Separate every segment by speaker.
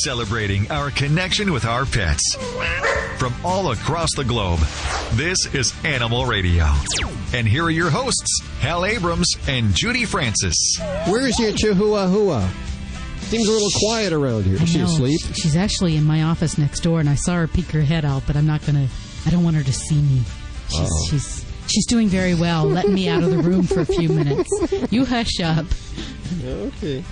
Speaker 1: celebrating our connection with our pets. From all across the globe, this is Animal Radio. And here are your hosts, Hal Abrams and Judy Francis.
Speaker 2: Where's your Chihuahua? Seems a little quiet around here. Is she asleep?
Speaker 3: She's actually in my office next door, and I saw her peek her head out, but I don't want her to see me. She's doing very well, letting me out of the room for a few minutes. You hush up.
Speaker 2: Okay.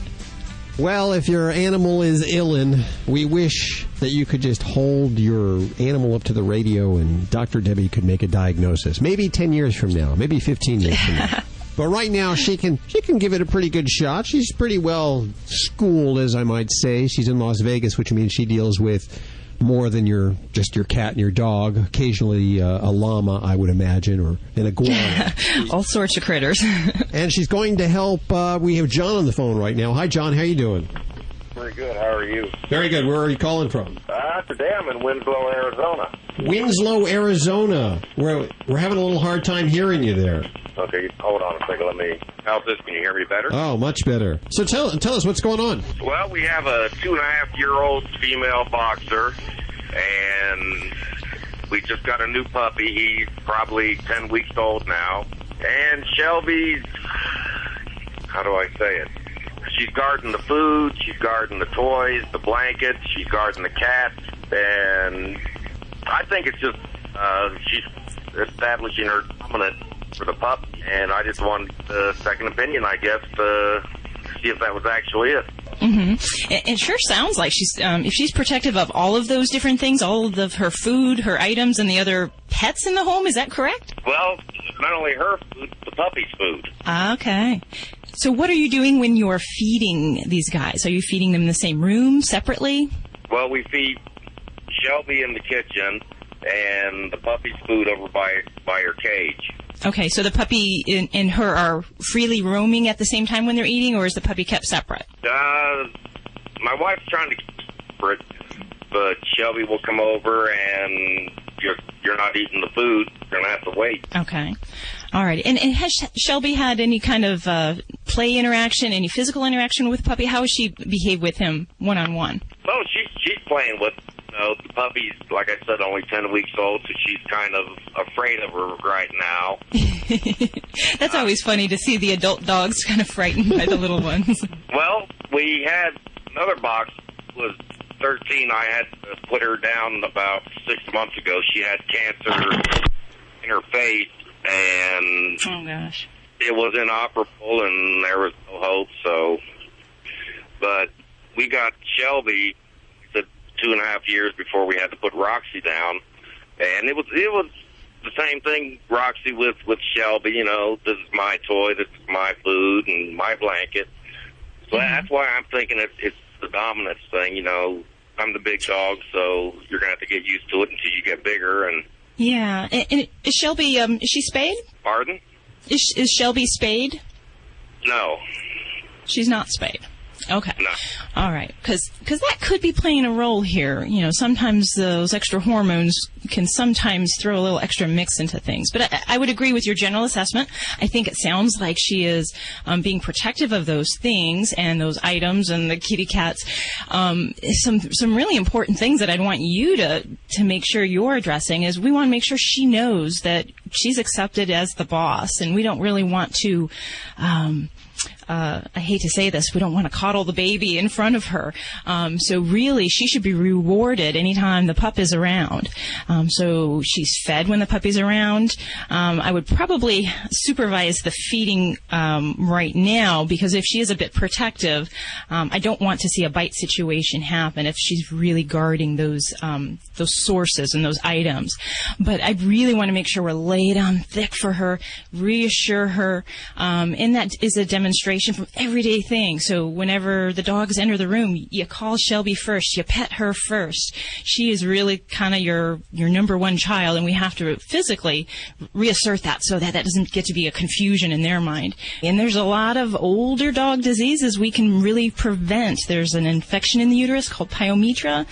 Speaker 2: Well, if your animal is illin, we wish that you could just hold your animal up to the radio and Dr. Debbie could make a diagnosis. Maybe 10 years from now, maybe 15 years from now. But right now, she can give it a pretty good shot. She's pretty well schooled, as I might say. She's in Las Vegas, which means she deals with more than just your cat and your dog. Occasionally a llama, I would imagine, or an iguana.
Speaker 4: All sorts of critters.
Speaker 2: And she's going to help. We have John on the phone right now. Hi, John. How you doing?
Speaker 5: Pretty good. How are you?
Speaker 2: Very good. Where are you calling from?
Speaker 5: Today I'm in Winslow, Arizona.
Speaker 2: Winslow, Arizona. We're having a little hard time hearing you there.
Speaker 5: Okay, hold on a second. How's this? Can you hear me better?
Speaker 2: Oh, much better. So tell us what's going on.
Speaker 5: Well, we have a 2.5-year-old female boxer, and we just got a new puppy. He's probably 10 weeks old now. And Shelby's, how do I say it? She's guarding the food, she's guarding the toys, the blankets, she's guarding the cats, and I think it's just she's establishing her dominance for the pup, and I just wanted a second opinion, I guess, to see if that was actually it.
Speaker 4: Mm-hmm. It sure sounds like she's, if she's protective of all of those different things, all of her food, her items, and the other pets in the home, is that correct?
Speaker 5: Well, not only her food, the puppy's food.
Speaker 4: Okay. So what are you doing when you're feeding these guys? Are you feeding them in the same room, separately?
Speaker 5: Well, we feed Shelby in the kitchen, and the puppy's food over by her cage.
Speaker 4: Okay, so the puppy and her are freely roaming at the same time when they're eating, or is the puppy kept separate?
Speaker 5: My wife's trying to keep it separate, but Shelby will come over, and you're not eating the food. You're going to have to wait.
Speaker 4: Okay. All right. And has Shelby had any kind of play interaction, any physical interaction with the puppy? How has she behaved with him one-on-one?
Speaker 5: Well, she's playing with the puppy's, like I said, only 10 weeks old, so she's kind of afraid of her right now.
Speaker 4: That's always funny to see the adult dogs kind of frightened by the little ones.
Speaker 5: Well, we had another box was 13. I had to put her down about 6 months ago. She had cancer in her face, and
Speaker 4: oh gosh,
Speaker 5: it was inoperable, and there was no hope. So, but we got Shelby 2.5 years before we had to put Roxy down, and it was the same thing, Roxy, with Shelby. This is my toy, this is my food, and my blanket. So that's why I'm thinking it's the dominance thing. I'm the big dog, so you're gonna have to get used to it until you get bigger. And
Speaker 4: yeah, and is Shelby is she spayed?
Speaker 5: Pardon?
Speaker 4: Is Shelby spayed?
Speaker 5: No,
Speaker 4: she's not spayed. Okay.
Speaker 5: No.
Speaker 4: All right. Because that could be playing a role here. Sometimes those extra hormones can sometimes throw a little extra mix into things. But I would agree with your general assessment. I think it sounds like she is being protective of those things and those items and the kitty cats. Some really important things that I'd want you to make sure you're addressing is we want to make sure she knows that she's accepted as the boss, and we don't really want to I hate to say this, we don't want to coddle the baby in front of her. So really, she should be rewarded anytime the pup is around. So she's fed when the puppy's around. I would probably supervise the feeding right now, because if she is a bit protective, I don't want to see a bite situation happen if she's really guarding those sources and those items. But I really want to make sure we're laid on thick for her, reassure her, and that is a demonstration from everyday things. So whenever the dogs enter the room, you call Shelby first, you pet her first. She is really kind of your number one child, and we have to physically reassert that so that doesn't get to be a confusion in their mind. And there's a lot of older dog diseases we can really prevent. There's an infection in the uterus called pyometra,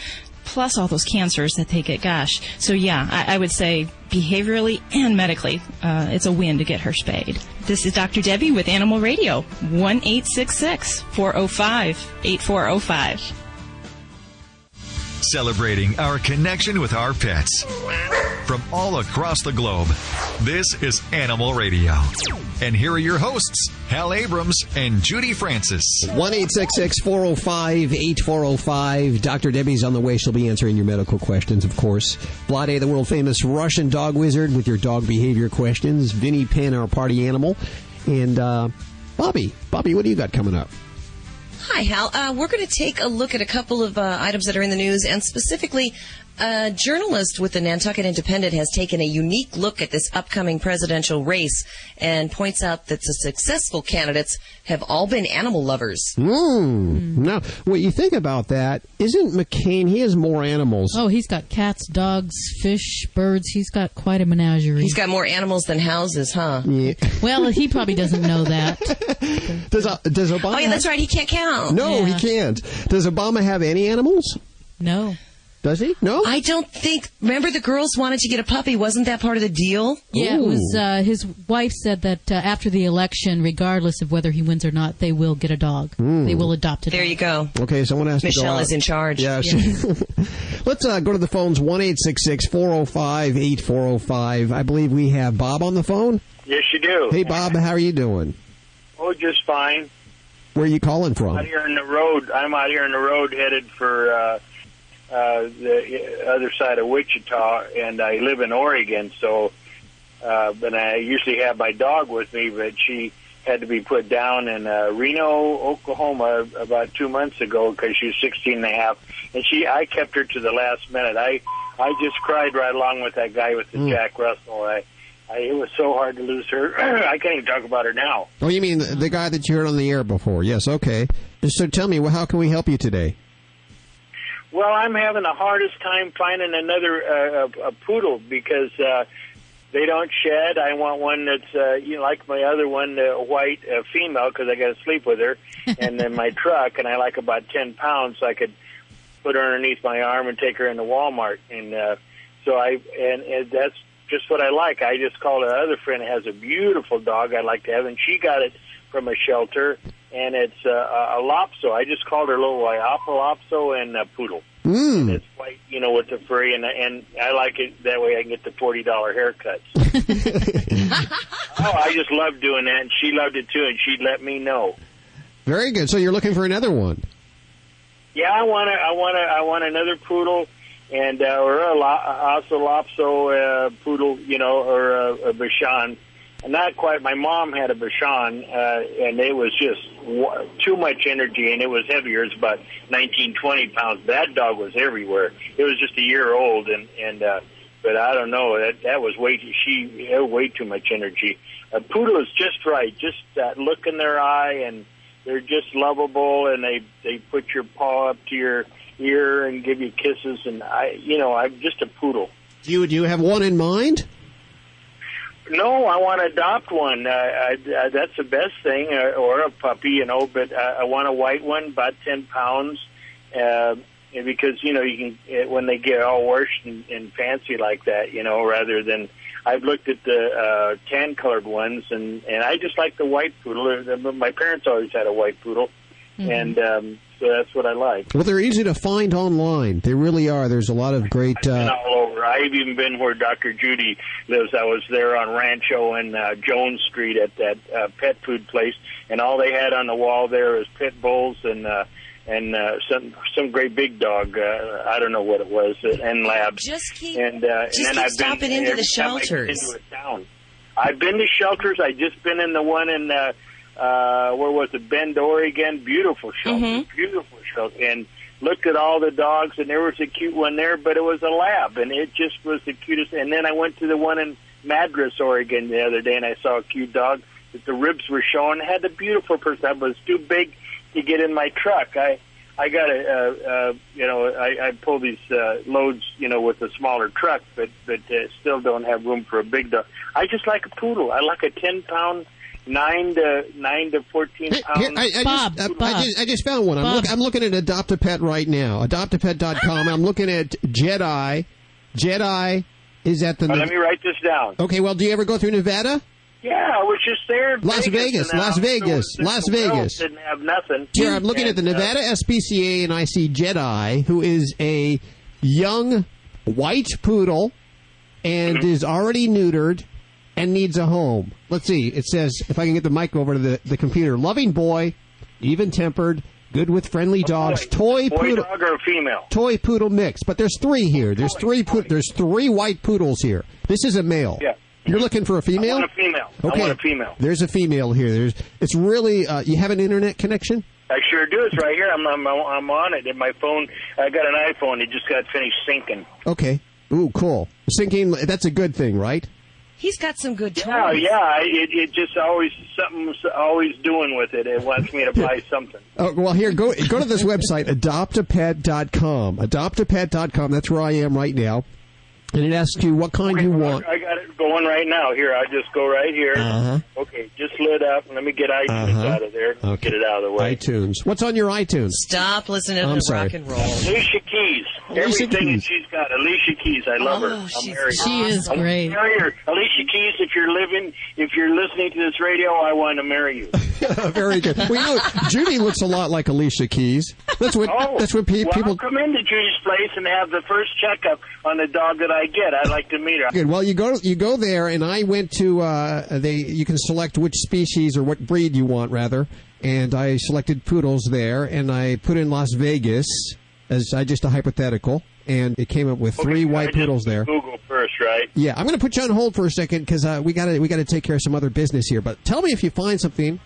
Speaker 4: plus all those cancers that they get. Gosh. So yeah, I would say behaviorally and medically, it's a win to get her spayed. This is Dr. Debbie with Animal Radio, 1-866-405-8405.
Speaker 1: celebrating our connection with our pets. From all across the globe, this is Animal Radio. And here are your hosts, Hal Abrams and Judy Francis.
Speaker 2: 1-866-405-8405. Dr. Debbie's on the way. She'll be answering your medical questions, of course. Vlade, the world-famous Russian dog wizard, with your dog behavior questions. Vinny Penn, our party animal. And Bobby. Bobby, what do you got coming up?
Speaker 6: Hi, Hal. We're going to take a look at a couple of items that are in the news, and specifically, a journalist with the Nantucket Independent has taken a unique look at this upcoming presidential race and points out that the successful candidates have all been animal lovers.
Speaker 2: Now, what you think about that, isn't McCain, he has more animals.
Speaker 3: Oh, he's got cats, dogs, fish, birds. He's got quite a menagerie.
Speaker 6: He's got more animals than houses, huh?
Speaker 2: Yeah.
Speaker 3: Well, he probably doesn't know that.
Speaker 2: Does Obama?
Speaker 6: Oh, yeah, that's right. He can't count.
Speaker 2: No,
Speaker 3: Yeah.
Speaker 2: he can't. Does Obama have any animals?
Speaker 3: No.
Speaker 2: Does he? No?
Speaker 6: I don't think. Remember, the girls wanted to get a puppy. Wasn't that part of the deal?
Speaker 3: Yeah, it
Speaker 2: Ooh.
Speaker 3: was. His wife said that after the election, regardless of whether he wins or not, they will get a dog. They will adopt a dog.
Speaker 6: There you go.
Speaker 2: Okay, someone has to go
Speaker 6: Michelle
Speaker 2: out.
Speaker 6: is in charge.
Speaker 2: Yeah. Let's go to the phones, 1-866-405-8405. I believe we have Bob on the phone.
Speaker 7: Yes, you do.
Speaker 2: Hey, Bob, how are you doing?
Speaker 7: Oh, just fine.
Speaker 2: Where are you calling from?
Speaker 7: Out here on the road. I'm out here on the road headed for the other side of Wichita, and I live in Oregon. So, but I usually have my dog with me, but she had to be put down in Reno, Oklahoma, about 2 months ago because she was 16 and a half, and I kept her to the last minute. I just cried right along with that guy with the Jack Russell. It was so hard to lose her. I can't even talk about her now.
Speaker 2: Oh, you mean the guy that you heard on the air before? Yes, okay. So tell me, how can we help you today?
Speaker 7: Well, I'm having the hardest time finding another a poodle because they don't shed. I want one that's like my other one, white female, because I got to sleep with her, and then my truck, and I like about 10 pounds, so I could put her underneath my arm and take her into Walmart, and that's just what I like. I just called another friend that has a beautiful dog I'd like to have, and she got it from a shelter, and it's a Lopso. I just called her little Lopso and a poodle. And it's white, with the furry, and I like it that way. I can get the $40 haircuts. Oh, I just love doing that, and she loved it too, and she'd let me know.
Speaker 2: Very good. So you're looking for another one?
Speaker 7: Yeah, I want another poodle, and or also Lopso poodle, or a Bichon. Not quite. My mom had a Bichon, and it was just too much energy, and it was heavier. It was about 19, 20 pounds. That dog was everywhere. It was just a year old, but I don't know. That was way too much energy. A poodle is just right. Just that look in their eye, and they're just lovable, and they put your paw up to your ear and give you kisses, and I'm just a poodle.
Speaker 2: Do you have one in mind?
Speaker 7: No, I want to adopt one. That's the best thing, or a puppy, but I want a white one, about 10 pounds, because, you can, when they get all washed and fancy like that, rather than, I've looked at the tan-colored ones, and I just like the white poodle. My parents always had a white poodle, and so that's what I like.
Speaker 2: Well, they're easy to find online. They really are. There's a lot of great...
Speaker 7: I've been all over. I've even been where Dr. Judy lives. I was there on Rancho and Jones Street at that pet food place, and all they had on the wall there was pit bulls and some great big dog. I don't know what it was, and labs.
Speaker 6: Just keep
Speaker 7: stopping
Speaker 6: into the shelters.
Speaker 7: Into a town. I've been to shelters. I just been in the one in where was it? Bend, Oregon. Beautiful shelter, beautiful shelter, and looked at all the dogs, and there was a cute one there, but it was a lab, and it just was the cutest. And then I went to the one in Madras, Oregon, the other day, and I saw a cute dog that the ribs were showing. It had a beautiful person. It was too big to get in my truck. I got I pull these loads, with a smaller truck, but still don't have room for a big dog. I just like a poodle. I like a 10-pound. 9 to 14 pounds.
Speaker 2: I just found one. I'm looking at Adopt-A-Pet right now. Adopt-A-Pet.com. I'm looking at Jedi. Jedi is at the...
Speaker 7: Let me write this down.
Speaker 2: Okay, well, do you ever go through Nevada?
Speaker 7: Yeah, I was just there.
Speaker 2: Las Vegas.
Speaker 7: Didn't have nothing.
Speaker 2: Here, I'm looking at the Nevada SPCA, and I see Jedi, who is a young white poodle and is already neutered and needs a home. Let's see. It says, if I can get the mic over to the computer, loving boy, even-tempered, good with friendly dogs, toy poodle.
Speaker 7: Boy dog or female?
Speaker 2: Toy poodle mix. But there's three here. There's three white poodles here. This is a male.
Speaker 7: Yeah.
Speaker 2: You're looking for a female?
Speaker 7: I want a female.
Speaker 2: Okay.
Speaker 7: I want a female.
Speaker 2: There's a female here. It's really, you have an internet connection?
Speaker 7: I sure do. It's right here. I'm on it. And my phone, I got an iPhone. It just got finished syncing.
Speaker 2: Okay. Ooh, cool. Syncing, that's a good thing, right?
Speaker 6: He's got some good toys.
Speaker 7: Yeah. It just always, something's always doing with it. It wants me to buy something.
Speaker 2: Oh, well, here, go to this website, adoptapet.com. Adoptapet.com. That's where I am right now. And it asks you what kind you want.
Speaker 7: I got it going right now. Here, I'll just go right here.
Speaker 2: Uh-huh.
Speaker 7: Okay, just lit up. Let me get iTunes out of there.
Speaker 2: Okay.
Speaker 7: Get it out of the way.
Speaker 2: iTunes. What's on your iTunes?
Speaker 6: Stop listening to rock and roll.
Speaker 7: Alicia Keys. Everything that she's got. Alicia Keys. I love her. I'll marry her.
Speaker 3: She is great.
Speaker 7: I'll marry her. Alicia Keys, if you're listening to this radio, I want to marry you.
Speaker 2: Very good. Well, Judy looks a lot like Alicia Keys. That's what people.
Speaker 7: I'll come into Judy's place and have the first checkup on the dog that I get. I'd like to meet her.
Speaker 2: Good. Well, you go there, and I went to you can select which species or what breed you want, rather. And I selected poodles there, and I put in Las Vegas as just a hypothetical, and it came up with three white poodles there.
Speaker 7: Google first, right?
Speaker 2: Yeah, I'm going to put you on hold for a second because we got to take care of some other business here. But tell me if you find something.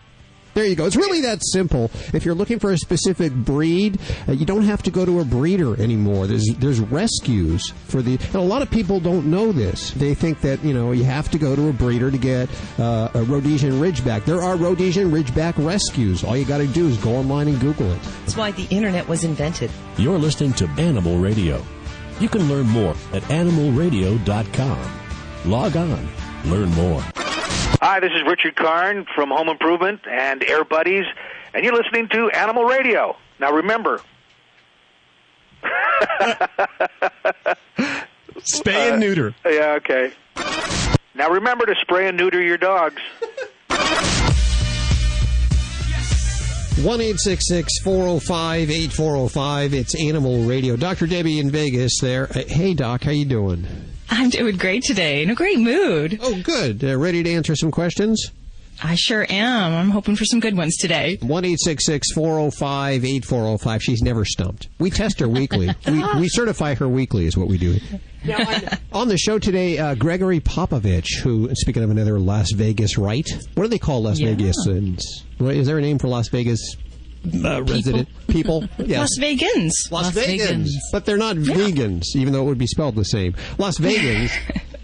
Speaker 2: There you go. It's really that simple. If you're looking for a specific breed, you don't have to go to a breeder anymore. There's rescues for and a lot of people don't know this. They think that, you have to go to a breeder to get a Rhodesian Ridgeback. There are Rhodesian Ridgeback rescues. All you got to do is go online and Google it.
Speaker 6: That's why the internet was invented.
Speaker 8: You're listening to Animal Radio. You can learn more at animalradio.com. Log on. Learn more.
Speaker 9: Hi, this is Richard Karn from Home Improvement and Air Buddies, and you're listening to Animal Radio. Now remember...
Speaker 2: Spay and neuter.
Speaker 9: Yeah, okay. Now remember to spray and neuter your dogs.
Speaker 2: 1-866-405-8405. It's Animal Radio. Dr. Debbie in Vegas there. Hey, Doc, how you doing?
Speaker 4: I'm doing great today. In a great mood.
Speaker 2: Oh, good. Ready to answer some questions?
Speaker 4: I sure am. I'm hoping for some good ones today.
Speaker 2: 1-866-405-8405. She's never stumped. We test her weekly. We certify her weekly is what we do. Now, on the show today, Gregory Popovich, who, speaking of another Las Vegas right, what do they call Las Vegas? Is there a name for Las Vegas resident people? Yes.
Speaker 4: Las Vegans.
Speaker 2: Las Vegans. But they're not vegans, even though it would be spelled the same. Las Vegans.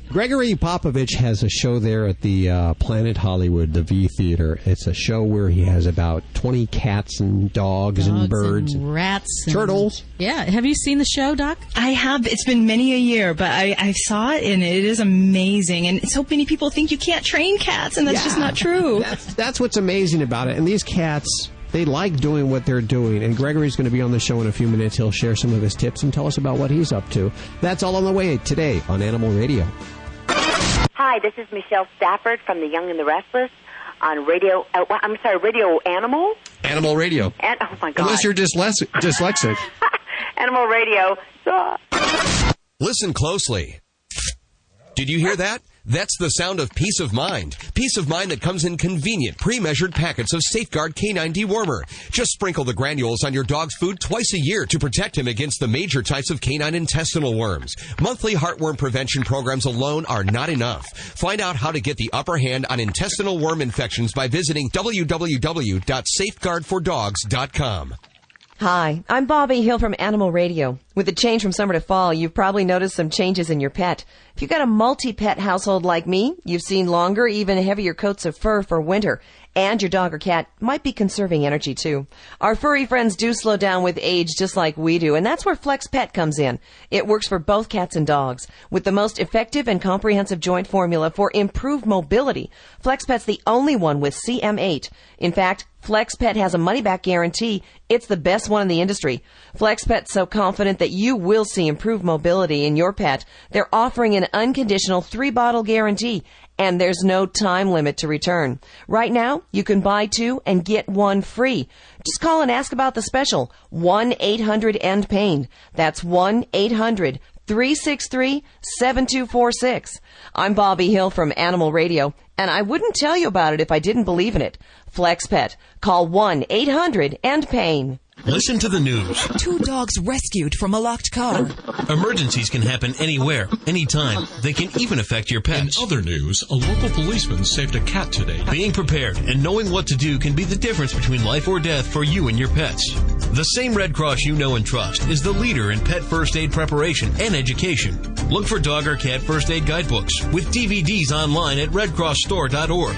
Speaker 2: Gregory Popovich has a show there at the Planet Hollywood, the V Theater. It's a show where he has about 20 cats and dogs and birds.
Speaker 3: And rats. And
Speaker 2: turtles.
Speaker 3: Yeah. Have you seen the show, Doc?
Speaker 4: I have. It's been many a year, but I saw it, and it is amazing. And so many people think you can't train cats, and that's just not true.
Speaker 2: That's what's amazing about it. And these cats... they like doing what they're doing, and Gregory's going to be on the show in a few minutes. He'll share some of his tips and tell us about what he's up to. That's all on the way today on Animal Radio.
Speaker 10: Hi, this is Michelle Stafford from The Young and the Restless on Radio Animal?
Speaker 2: Animal Radio.
Speaker 10: Oh, my God.
Speaker 2: Unless you're dyslexic.
Speaker 10: Animal Radio.
Speaker 11: Listen closely. Did you hear that? That's the sound of peace of mind. Peace of mind that comes in convenient, pre-measured packets of Safeguard Canine Dewormer. Just sprinkle the granules on your dog's food twice a year to protect him against the major types of canine intestinal worms. Monthly heartworm prevention programs alone are not enough. Find out how to get the upper hand on intestinal worm infections by visiting www.safeguardfordogs.com.
Speaker 6: Hi, I'm Bobby Hill from Animal Radio. With the change from summer to fall, you've probably noticed some changes in your pet. If you've got a multi-pet household like me, you've seen longer, even heavier coats of fur for winter. And your dog or cat might be conserving energy too. Our furry friends do slow down with age just like we do, and that's where Flex Pet comes in. It works for both cats and dogs. With the most effective and comprehensive joint formula for improved mobility, Flex Pet's the only one with CM8. In fact, Flex Pet has a money-back guarantee. It's the best one in the industry. Flex Pet's so confident that you will see improved mobility in your pet, they're offering an unconditional 3-bottle guarantee, and there's no time limit to return. Right now, you can buy 2 and get 1 free. Just call and ask about the special, 1-800-END-PAIN. That's 1-800-363-7246. I'm Bobby Hill from Animal Radio, and I wouldn't tell you about it if I didn't believe in it. FlexPet. Call 1-800-END-PAIN.
Speaker 12: Listen to the news.
Speaker 13: 2 dogs rescued from a locked car.
Speaker 12: Emergencies can happen anywhere, anytime. They can even affect your pets.
Speaker 14: In other news, a local policeman saved a cat today.
Speaker 12: Being prepared and knowing what to do can be the difference between life or death for you and your pets. The same Red Cross you know and trust is the leader in pet first aid preparation and education. Look for dog or cat first aid guidebooks with DVDs online at redcrossstore.org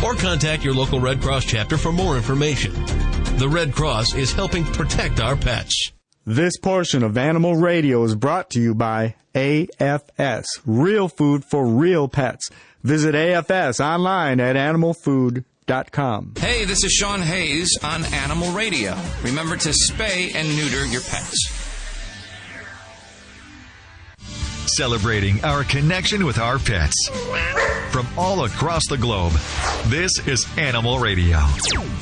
Speaker 12: or contact your local Red Cross chapter for more information. The Red Cross is helping protect our pets.
Speaker 15: This portion of Animal Radio is brought to you by AFS, real food for real pets. Visit AFS online at animalfood.com.
Speaker 16: Hey, this is Sean Hayes on Animal Radio. Remember to spay and neuter your pets.
Speaker 1: Celebrating our connection with our pets. From all across the globe, this is Animal Radio.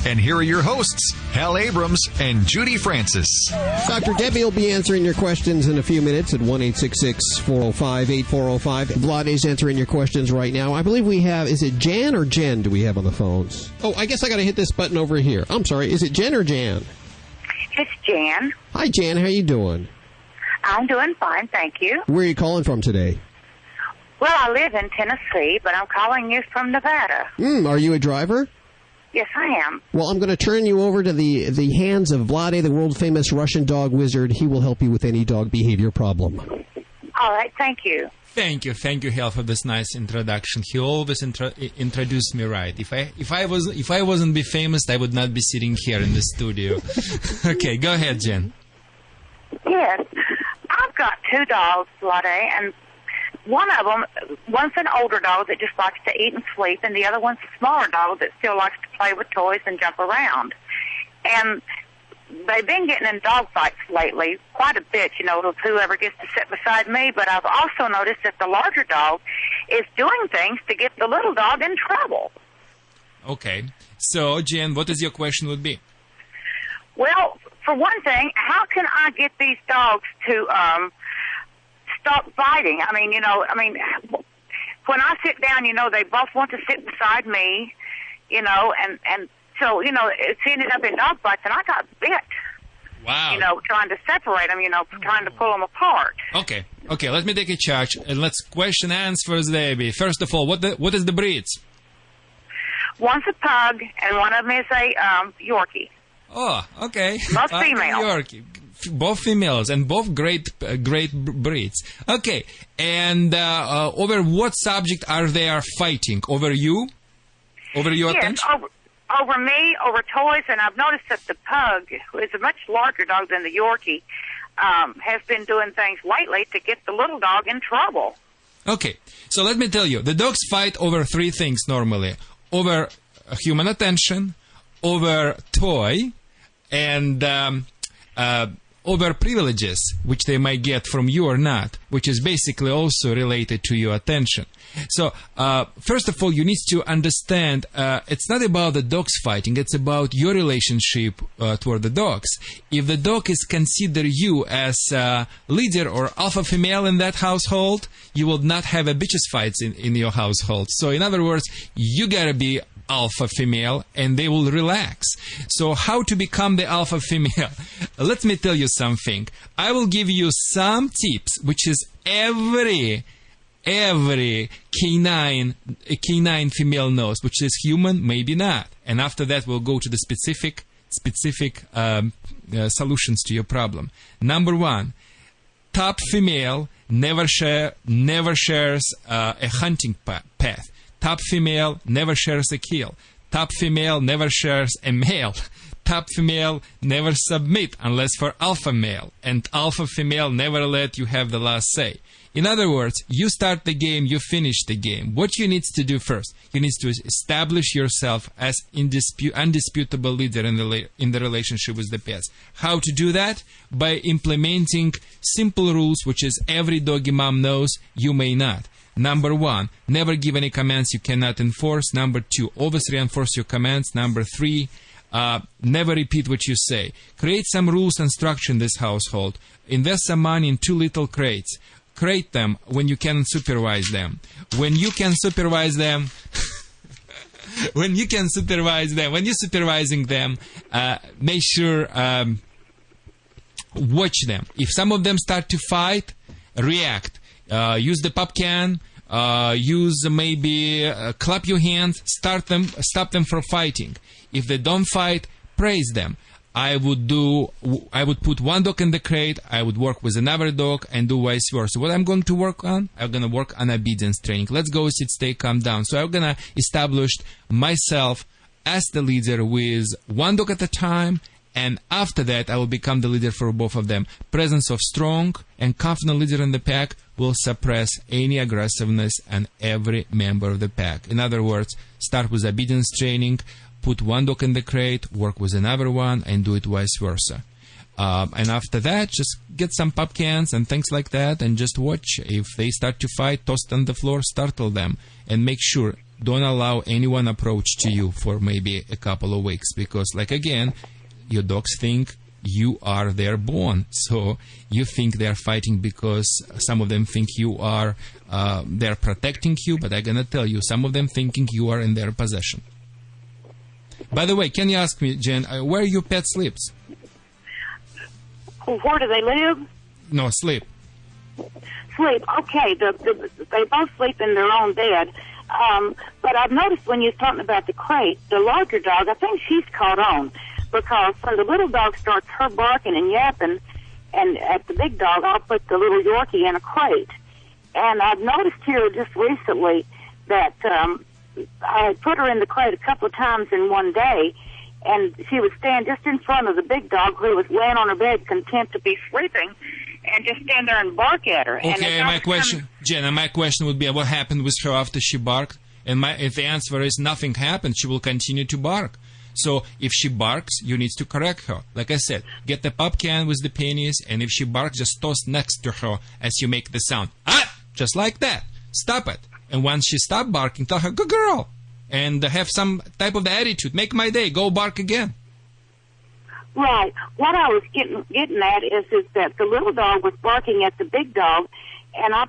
Speaker 1: And here are your hosts, Hal Abrams and Judy Francis.
Speaker 2: Dr. Debbie will be answering your questions in a few minutes at 1-866-405-8405. Vlad is answering your questions right now. I believe we have, is it Jan or Jen do we have on the phones? Oh, I guess I got to hit this button over here. I'm sorry, is it Jen or Jan?
Speaker 17: It's Jan.
Speaker 2: Hi, Jan. How you doing?
Speaker 17: I'm doing fine, thank you.
Speaker 2: Where are you calling from today?
Speaker 17: Well, I live in Tennessee, but I'm calling you from Nevada.
Speaker 2: Are you a driver?
Speaker 17: Yes, I am.
Speaker 2: Well, I'm going to turn you over to the hands of Vlade, the world-famous Russian dog wizard. He will help you with any dog behavior problem.
Speaker 17: All right, thank you.
Speaker 18: Thank you, Hal, for this nice introduction. He always introduced me right. If I wasn't be famous, I would not be sitting here in the studio. Okay, go ahead, Jen.
Speaker 17: Yes, I've got 2 dogs, Vlade, and one of them, one's an older dog that just likes to eat and sleep, and the other one's a smaller dog that still likes to play with toys and jump around. And they've been getting in dog fights lately, quite a bit, of whoever gets to sit beside me, but I've also noticed that the larger dog is doing things to get the little dog in trouble.
Speaker 18: Okay. So, Jen, what is your question would be?
Speaker 17: Well, for one thing, how can I get these dogs to stop fighting? I mean, when I sit down, they both want to sit beside me, and so, it's ended up in dog fights, and I got bit.
Speaker 18: Wow.
Speaker 17: Trying to separate them, trying to pull them apart.
Speaker 18: Okay, let me take a charge, and let's question answers, baby. First of all, what is the breeds?
Speaker 17: One's a pug, and one of them is a Yorkie.
Speaker 18: Oh, okay.
Speaker 17: Both female.
Speaker 18: Yorkie. Both females and both great breeds. Okay, and over what subject are they fighting? Over you? Over your attention?
Speaker 17: Over me, over toys, and I've noticed that the pug, who is a much larger dog than the Yorkie, has been doing things lately to get the little dog in trouble.
Speaker 18: Okay, so let me tell you, the dogs fight over 3 things normally. Over human attention, over toy, and over privileges, which they might get from you or not, which is basically also related to your attention. So, first of all, you need to understand it's not about the dogs fighting, it's about your relationship toward the dogs. If the dog is consider you as a leader or alpha female in that household, you will not have a bitches fights in your household. So, in other words, you gotta be alpha female and they will relax. So how to become the alpha female? Let me tell you something. I will give you some tips, which is every canine female knows, which is human, maybe not. And after that, we'll go to the specific solutions to your problem. Number 1, top female never shares a hunting path. Top female never shares a kill. Top female never shares a male. top female never submit unless for alpha male, and alpha female never let you have the last say. In other words, you start the game, you finish the game. What you need to do first, you need to establish yourself as undisputable leader in the relationship with the pets. How to do that? By implementing simple rules, which is every doggy mom knows, you may not. Number 1, never give any commands you cannot enforce. Number 2, always reinforce your commands. Number 3, never repeat what you say. Create some rules and structure in this household. Invest some money in 2 little crates. Create them when you can supervise them. When you can supervise them, when you're supervising them, make sure, watch them. If some of them start to fight, react. Use the pop can, use maybe clap your hands, stop them from fighting. If they don't fight, praise them. I would put one dog in the crate, I would work with another dog, and do vice versa. What I'm going to work on? I'm going to work on obedience training. Let's go, sit, stay, calm down. So I'm going to establish myself as the leader with one dog at a time, and after that, I will become the leader for both of them. Presence of strong and confident leader in the pack will suppress any aggressiveness in every member of the pack. In other words, start with obedience training, put one dog in the crate, work with another one, and do it vice versa. And after that, just get some pop cans and things like that, and just watch. If they start to fight, toss on the floor, startle them, and make sure don't allow anyone approach to you for maybe a couple of weeks, because, like, again, your dogs think you are their bone. So you think they're fighting because some of them think you are, they're protecting you, but I'm going to tell you, some of them thinking you are in their possession. By the way, can you ask me, Jen, where your pet sleeps?
Speaker 17: Where do they live?
Speaker 18: No, sleep.
Speaker 17: Sleep. Okay, they both sleep in their own bed. But I've noticed when you're talking about the crate, the larger dog, I think she's caught on. Because when the little dog starts her barking and yapping, and at the big dog, I'll put the little Yorkie in a crate. And I've noticed here just recently that I had put her in the crate a couple of times in one day, and she would stand just in front of the big dog who was laying on her bed, content to be sleeping, and just stand there and bark at her.
Speaker 18: Okay, my question, Jenna, my question would be, what happened with her after she barked? And if the answer is nothing happened, she will continue to bark. So if she barks, you need to correct her. Like I said, get the pop can with the pennies, and if she barks, just toss next to her as you make the sound. Ah! Just like that. Stop it. And once she stops barking, tell her, good girl. And have some type of attitude. Make my day. Go bark again.
Speaker 17: Right. What I was getting at is that the little dog was barking at the big dog, and I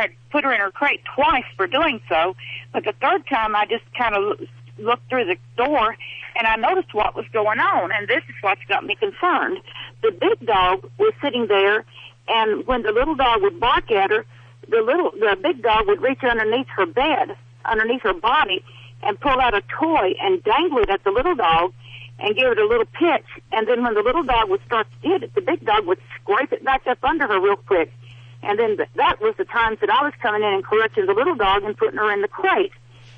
Speaker 17: had put her in her crate twice for doing so, but the third time I just kind of looked through the door, and I noticed what was going on, and this is what's got me concerned. The big dog was sitting there, and when the little dog would bark at her, the big dog would reach underneath her bed, underneath her body, and pull out a toy and dangle it at the little dog and give it a little pitch, and then when the little dog would start to get it, the big dog would scrape it back up under her real quick. And then that was the times that I was coming in and correcting the little dog and putting her in the crate.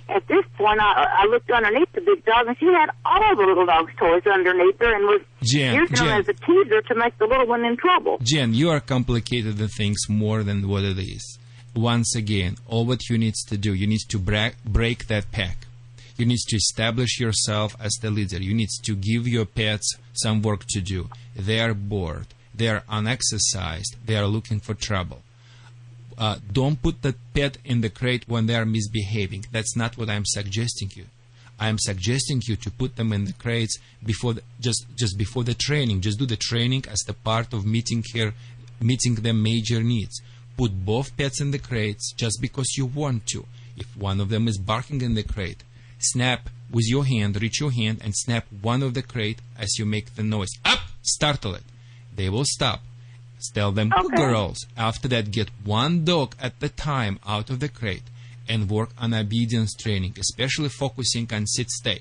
Speaker 17: At this point, I looked underneath the big dog, and she had all the little dog's toys underneath her and was using her as a teaser to make the little one in trouble.
Speaker 18: Jen, you are complicated the things more than what it is. Once again, all what you need to do, you need to break that pack. You need to establish yourself as the leader. You need to give your pets some work to do. They are bored. They are unexercised. They are looking for trouble. Don't put the pet in the crate when they are misbehaving. That's not what I'm suggesting you. I'm suggesting you to put them in the crates before just before the training. Just do the training as the part of meeting their major needs. Put both pets in the crates just because you want to. If one of them is barking in the crate, snap with your hand, reach your hand and snap one of the crate as you make the noise. Up! Startle it. They will stop. Tell them, good girls. After that, get one dog at the time out of the crate and work on obedience training, especially focusing on sit-stay.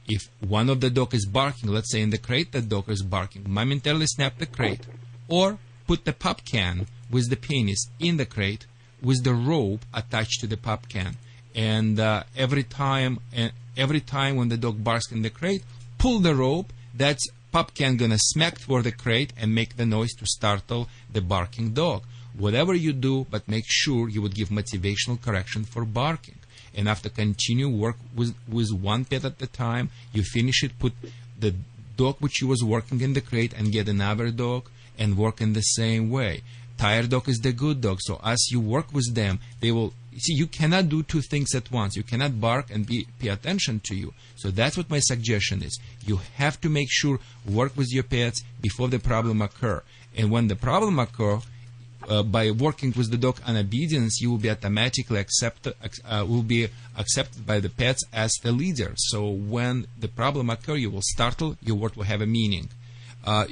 Speaker 18: If one of the dog is barking, let's say in the crate the dog is barking, momentarily snap the crate or put the pop can with the penis in the crate with the rope attached to the pop can. And every time when the dog barks in the crate, pull the rope, that pup can gonna smack toward the crate and make the noise to startle the barking dog. Whatever you do, but make sure you would give motivational correction for barking. And after continue work with one pet at a time, you finish it, put the dog which you was working in the crate and get another dog and work in the same way. Tired dog is the good dog, so as you work with them, they will... See, you cannot do two things at once. You cannot bark and pay attention to you. So that's what my suggestion is. You have to make sure work with your pets before the problem occur. And when the problem occur, by working with the dog on obedience, you will be automatically accepted by the pets as the leader. So when the problem occur, you will startle. Your word will have a meaning.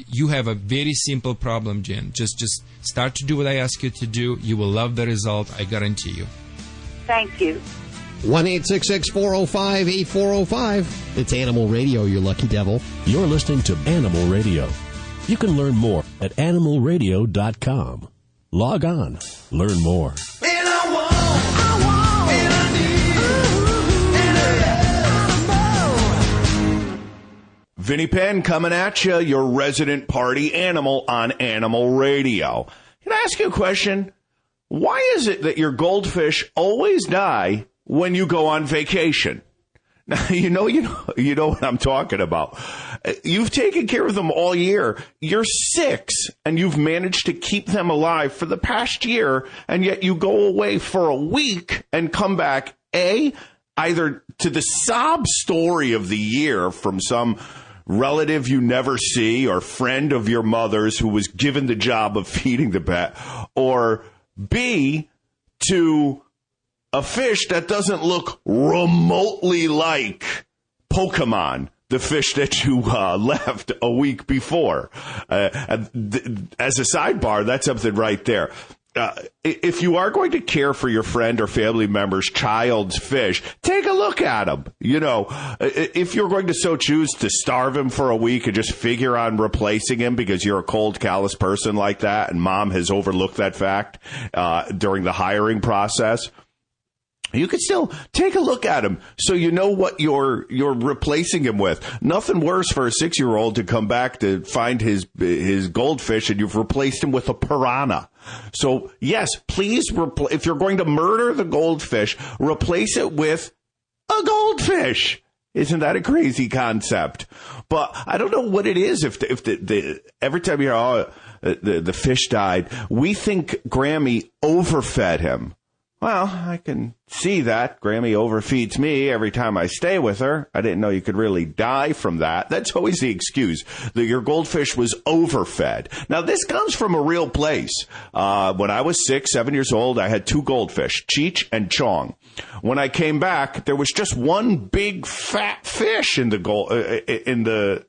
Speaker 18: You have a very simple problem, Jen. Just start to do what I ask you to do. You will love the result. I guarantee you.
Speaker 17: Thank you.
Speaker 2: 1-866-405-8405. It's Animal Radio, you lucky devil.
Speaker 8: You're listening to Animal Radio. You can learn more at animalradio.com. Log on. Learn more.
Speaker 19: Vinny Penn coming at you, your resident party animal on Animal Radio. Can I ask you a question? Why is it that your goldfish always die when you go on vacation? Now, you know what I'm talking about. You've taken care of them all year. You're 6, and you've managed to keep them alive for the past year, and yet you go away for a week and come back, either to the sob story of the year from some relative you never see or friend of your mother's who was given the job of feeding the pet, or B, to a fish that doesn't look remotely like Pokemon, the fish that you left a week before. As a sidebar, that's something right there. If you are going to care for your friend or family member's child's fish, take a look at him. You know, if you're going to so choose to starve him for a week and just figure on replacing him because you're a cold, callous person like that, and mom has overlooked that fact during the hiring process, you could still take a look at him so you know what you're replacing him with. Nothing worse for a 6-year-old to come back to find his goldfish and you've replaced him with a piranha. So, yes, please, if you're going to murder the goldfish, replace it with a goldfish. Isn't that a crazy concept? But I don't know what it is. If every time you hear, the fish died, we think Grammy overfed him. Well, I can see that. Grammy overfeeds me every time I stay with her. I didn't know you could really die from that. That's always the excuse, that your goldfish was overfed. Now, this comes from a real place. When I was 6, 7 years old, I had 2 goldfish, Cheech and Chong. When I came back, there was just one big fat fish in the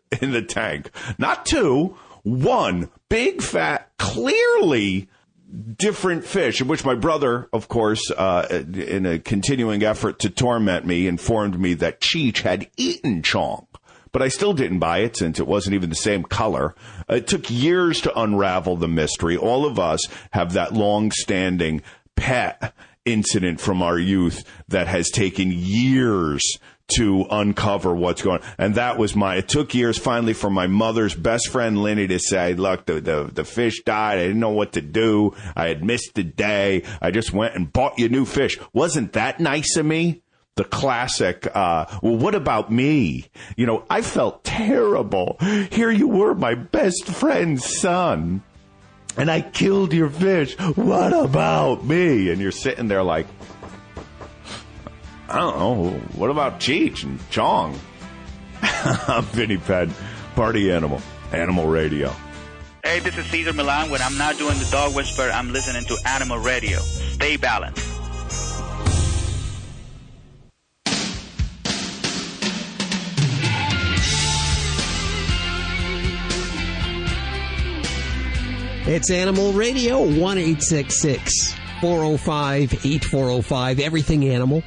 Speaker 19: tank. Not 2, one big fat, clearly different fish, in which my brother, of course, in a continuing effort to torment me, informed me that Cheech had eaten Chong. But I still didn't buy it since it wasn't even the same color. It took years to unravel the mystery. All of us have that long-standing pet incident from our youth that has taken years to uncover what's going on. And that was it took years finally for my mother's best friend, Lenny, to say, look, the fish died. I didn't know what to do. I had missed the day. I just went and bought you new fish. Wasn't that nice of me? The classic, well, what about me? You know, I felt terrible. Here you were, my best friend's son, and I killed your fish. What about me? And you're sitting there like, I don't know. What about Cheech and Chong? I'm Vinny Penn, party animal, Animal Radio.
Speaker 20: Hey, this is Cesar Milan. When I'm not doing the dog whisper, I'm listening to Animal Radio. Stay balanced.
Speaker 2: It's Animal Radio, 1-866-405-8405. Everything animal.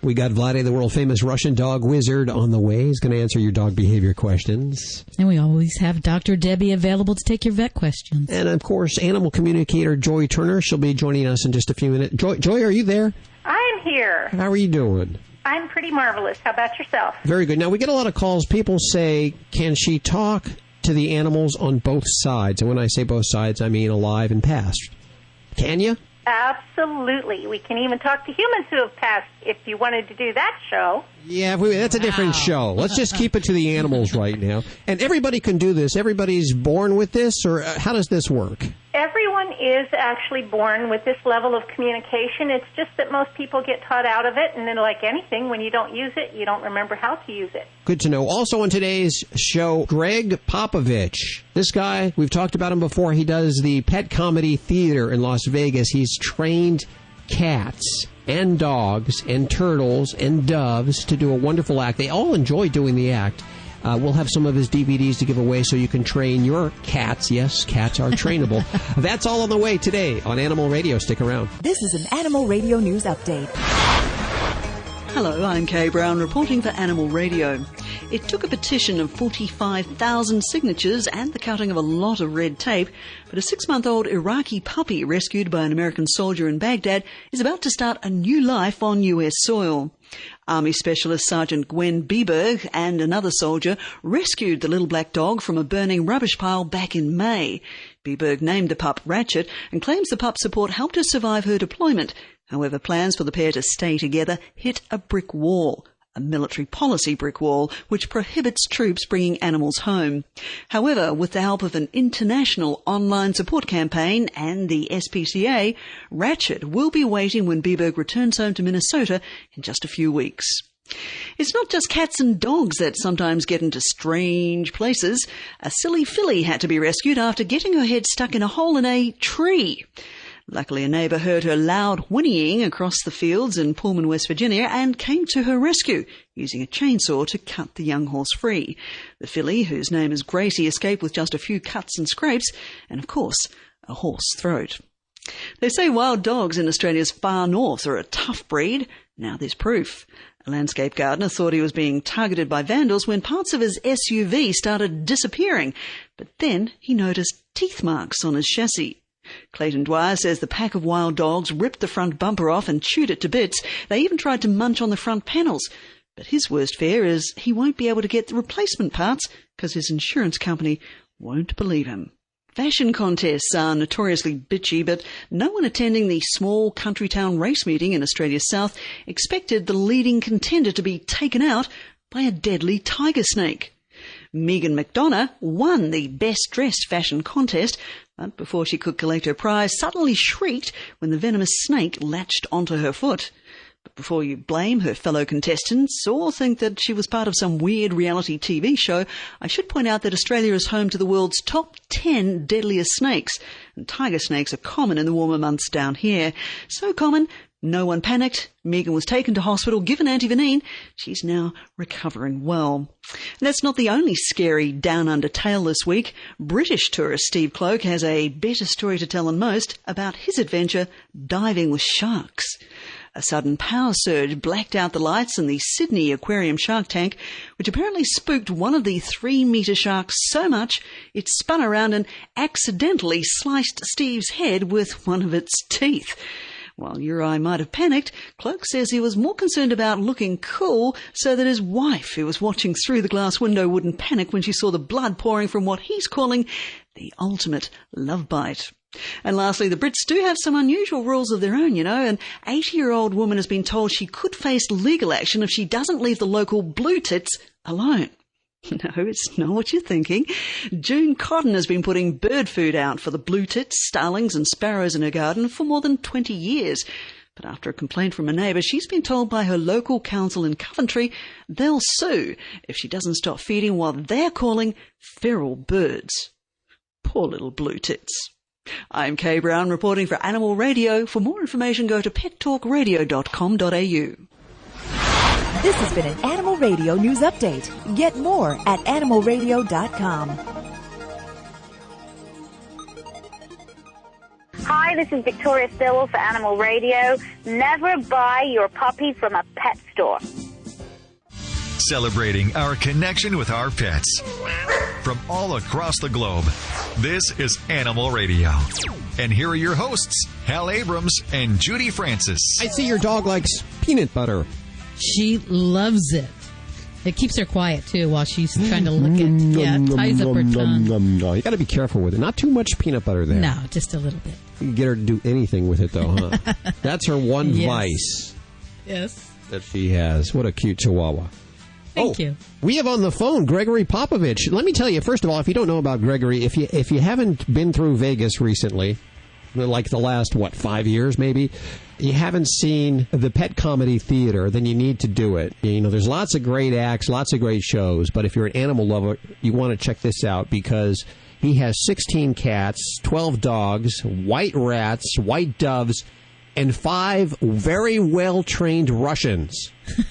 Speaker 2: We got Vlade, the world-famous Russian dog wizard, on the way. He's going to answer your dog behavior questions.
Speaker 3: And we always have Dr. Debbie available to take your vet questions.
Speaker 2: And, of course, animal communicator Joy Turner. She'll be joining us in just a few minutes. Joy, are you there?
Speaker 21: I'm here.
Speaker 2: How are you doing?
Speaker 21: I'm pretty marvelous. How about yourself?
Speaker 2: Very good. Now, we get a lot of calls. People say, can she talk to the animals on both sides? And when I say both sides, I mean alive and past. Can you?
Speaker 21: Absolutely. We can even talk to humans who have passed if you wanted to do that show.
Speaker 2: Yeah, that's a different show. Let's just keep it to the animals right now. And everybody can do this. Everybody's born with this, or how does this work?
Speaker 21: Everyone is actually born with this level of communication. It's just that most people get taught out of it, and then like anything, when you don't use it, you don't remember how to use it.
Speaker 2: Good to know. Also on today's show, Greg Popovich. This guy, we've talked about him before. He does the Pet Comedy Theater in Las Vegas. He's trained cats and dogs and turtles and doves to do a wonderful act. They all enjoy doing the act. We'll have some of his DVDs to give away so you can train your cats. Yes, cats are trainable. That's all on the way today on Animal Radio. Stick around.
Speaker 13: This is an Animal Radio News Update.
Speaker 22: Hello, I'm Kay Brown reporting for Animal Radio. It took a petition of 45,000 signatures and the cutting of a lot of red tape, but a 6-month-old Iraqi puppy rescued by an American soldier in Baghdad is about to start a new life on U.S. soil. Army Specialist Sergeant Gwen Beberg and another soldier rescued the little black dog from a burning rubbish pile back in May. Beberg named the pup Ratchet and claims the pup's support helped her survive her deployment. However, plans for the pair to stay together hit a brick wall. A military policy brick wall which prohibits troops bringing animals home. However, with the help of an international online support campaign and the SPCA, Ratchet will be waiting when Beberg returns home to Minnesota in just a few weeks. It's not just cats and dogs that sometimes get into strange places. A silly filly had to be rescued after getting her head stuck in a hole in a tree. Luckily, a neighbour heard her loud whinnying across the fields in Pullman, West Virginia, and came to her rescue, using a chainsaw to cut the young horse free. The filly, whose name is Gracie, escaped with just a few cuts and scrapes, and of course, a hoarse throat. They say wild dogs in Australia's far north are a tough breed. Now there's proof. A landscape gardener thought he was being targeted by vandals when parts of his SUV started disappearing, but then he noticed teeth marks on his chassis. Clayton Dwyer says the pack of wild dogs ripped the front bumper off and chewed it to bits. They even tried to munch on the front panels. But his worst fear is he won't be able to get the replacement parts because his insurance company won't believe him. Fashion contests are notoriously bitchy, but no one attending the small country town race meeting in Australia's south expected the leading contender to be taken out by a deadly tiger snake. Megan McDonough won the best-dressed fashion contest, but before she could collect her prize, suddenly shrieked when the venomous snake latched onto her foot. But before you blame her fellow contestants or think that she was part of some weird reality TV show, I should point out that Australia is home to the world's top 10 deadliest snakes, and tiger snakes are common in the warmer months down here. So common, no one panicked. Megan was taken to hospital, given antivenin. She's now recovering well. And that's not the only scary down-under tale this week. British tourist Steve Cloak has a better story to tell than most about his adventure diving with sharks. A sudden power surge blacked out the lights in the Sydney aquarium shark tank, which apparently spooked one of the 3-metre sharks so much it spun around and accidentally sliced Steve's head with one of its teeth. While your eye might have panicked, Cloak says he was more concerned about looking cool so that his wife, who was watching through the glass window, wouldn't panic when she saw the blood pouring from what he's calling the ultimate love bite. And lastly, the Brits do have some unusual rules of their own, you know. An 80-year-old woman has been told she could face legal action if she doesn't leave the local blue tits alone. No, it's not what you're thinking. June Cotton has been putting bird food out for the blue tits, starlings and sparrows in her garden for more than 20 years. But after a complaint from a neighbour, she's been told by her local council in Coventry they'll sue if she doesn't stop feeding what they're calling feral birds. Poor little blue tits. I'm Kay Brown reporting for Animal Radio. For more information, go to pettalkradio.com.au.
Speaker 13: This has been an Animal Radio News Update. Get more at animalradio.com.
Speaker 10: Hi, this is Victoria Stillwell for Animal Radio. Never buy your puppy from a pet store.
Speaker 1: Celebrating our connection with our pets. From all across the globe, this is Animal Radio. And here are your hosts, Hal Abrams and Judy Francis.
Speaker 2: I see your dog likes peanut butter.
Speaker 3: She loves it. It keeps her quiet, too, while she's trying to lick it. Yeah, it ties up her tongue.
Speaker 2: You got to be careful with it. Not too much peanut butter there.
Speaker 3: No, just a little bit.
Speaker 2: You can get her to do anything with it, though, huh? That's her one
Speaker 3: Yes.
Speaker 2: vice
Speaker 3: Yes.
Speaker 2: that she has. What a cute chihuahua.
Speaker 3: Thank you.
Speaker 2: We have on the phone Gregory Popovich. Let me tell you, first of all, if you don't know about Gregory, if you haven't been through Vegas recently, like the last, 5 years maybe, you haven't seen the Pet Comedy Theater, then you need to do it. You know, there's lots of great acts, lots of great shows, but if you're an animal lover, you want to check this out because he has 16 cats, 12 dogs, white rats, white doves, and 5 very well-trained Russians.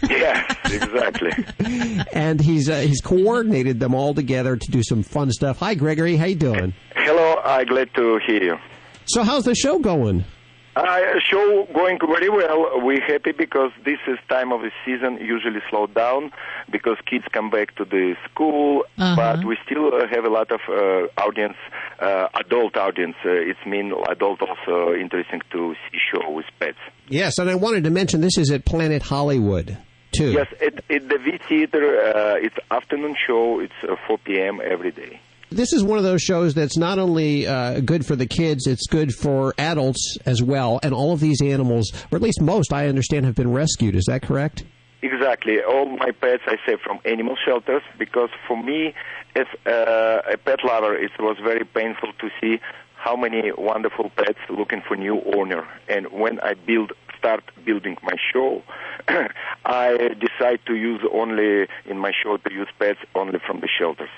Speaker 5: Yes, exactly.
Speaker 2: And he's coordinated them all together to do some fun stuff. Hi, Gregory. How you doing?
Speaker 5: Hello, I'm glad to hear you.
Speaker 2: So how's the show going?
Speaker 5: Show going very well. We're happy because this is time of the season usually slow down because kids come back to the school, but we still have a lot of audience, adult audience. It's mean adult also interesting to see show with pets.
Speaker 2: Yes, and I wanted to mention this is at Planet Hollywood, too.
Speaker 5: Yes, at the V Theater, it's afternoon show. It's 4 p.m. every day.
Speaker 2: This is one of those shows that's not only good for the kids, it's good for adults as well. And all of these animals, or at least most, I understand, have been rescued. Is that correct?
Speaker 5: Exactly. All my pets I saved from animal shelters because for me, as a pet lover, it was very painful to see how many wonderful pets looking for new owner. And when I start building my show, I decide to use only in my show to use pets only from the shelters.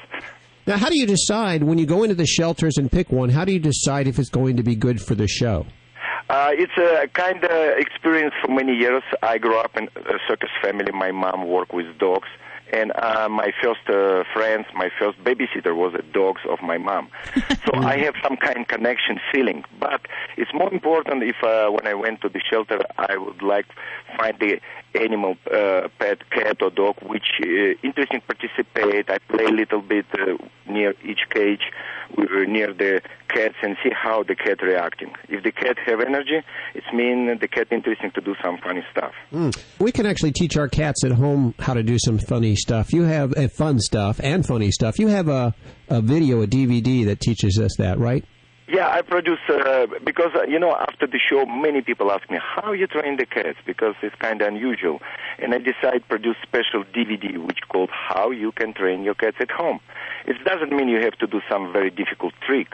Speaker 2: Now, how do you decide when you go into the shelters and pick one? How do you decide if it's going to be good for the show?
Speaker 5: It's a kind of experience for many years. I grew up in a circus family. My mom worked with dogs. And my first friends, my first babysitter was the dogs of my mom. So I have some kind of connection feeling. But it's more important if when I went to the shelter, I would like find the animal, pet, cat or dog, which interesting participate. I play a little bit near each cage, near the cats, and see how the cat reacting. If the cat have energy, it means the cat interesting to do some funny stuff.
Speaker 2: We can actually teach our cats at home how to do some funny stuff. You have fun stuff and funny stuff. You have a video, a DVD that teaches us that, right?
Speaker 5: Yeah, I produce, because, after the show, many people ask me, how you train the cats? Because it's kind of unusual. And I decided to produce special DVD, which called How You Can Train Your Cats at Home. It doesn't mean you have to do some very difficult trick,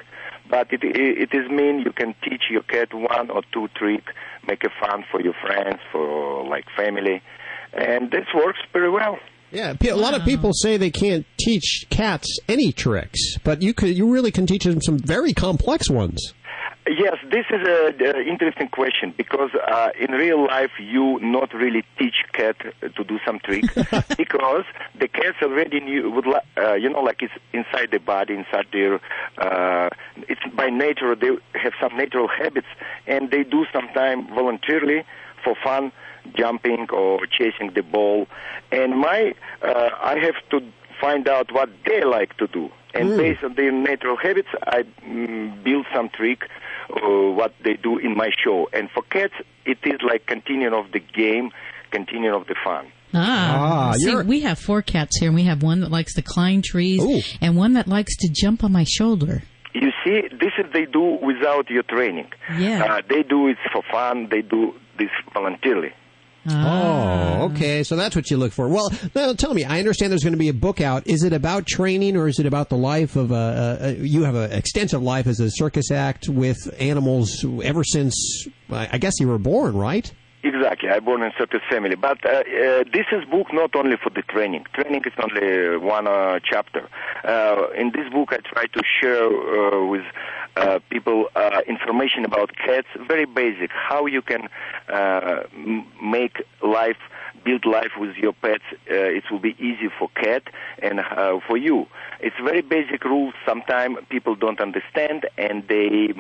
Speaker 5: but it is mean you can teach your cat 1 or 2 trick, make it fun for your friends, for, family. And this works very well.
Speaker 2: Yeah, a lot of people say they can't teach cats any tricks, but you really can teach them some very complex ones.
Speaker 5: Yes, this is an interesting question because in real life you not really teach cat to do some trick because the cats already it's inside the body, inside their. It's by nature they have some natural habits and they do sometimes voluntarily for fun. Jumping or chasing the ball, and I have to find out what they like to do, and based on their natural habits, I build some trick what they do in my show. And for cats, it is like continuing of the game, continuing of the fun.
Speaker 3: See, we have 4 cats here, and we have one that likes to climb trees, and one that likes to jump on my shoulder.
Speaker 5: You see, this is they do without your training.
Speaker 3: Yeah,
Speaker 5: they do it for fun. They do this voluntarily.
Speaker 2: Oh, okay. So that's what you look for. Well, now tell me, I understand there's going to be a book out. Is it about training or is it about the life of you have an extensive life as a circus act with animals ever since, I guess you were born, right?
Speaker 5: Exactly. I born in a circus family. But this is book not only for the training. Training is only one chapter. In this book, I try to share with people information about cats, very basic, how you can build life with your pets. It will be easy for cat and for you. It's very basic rules. Sometimes people don't understand and they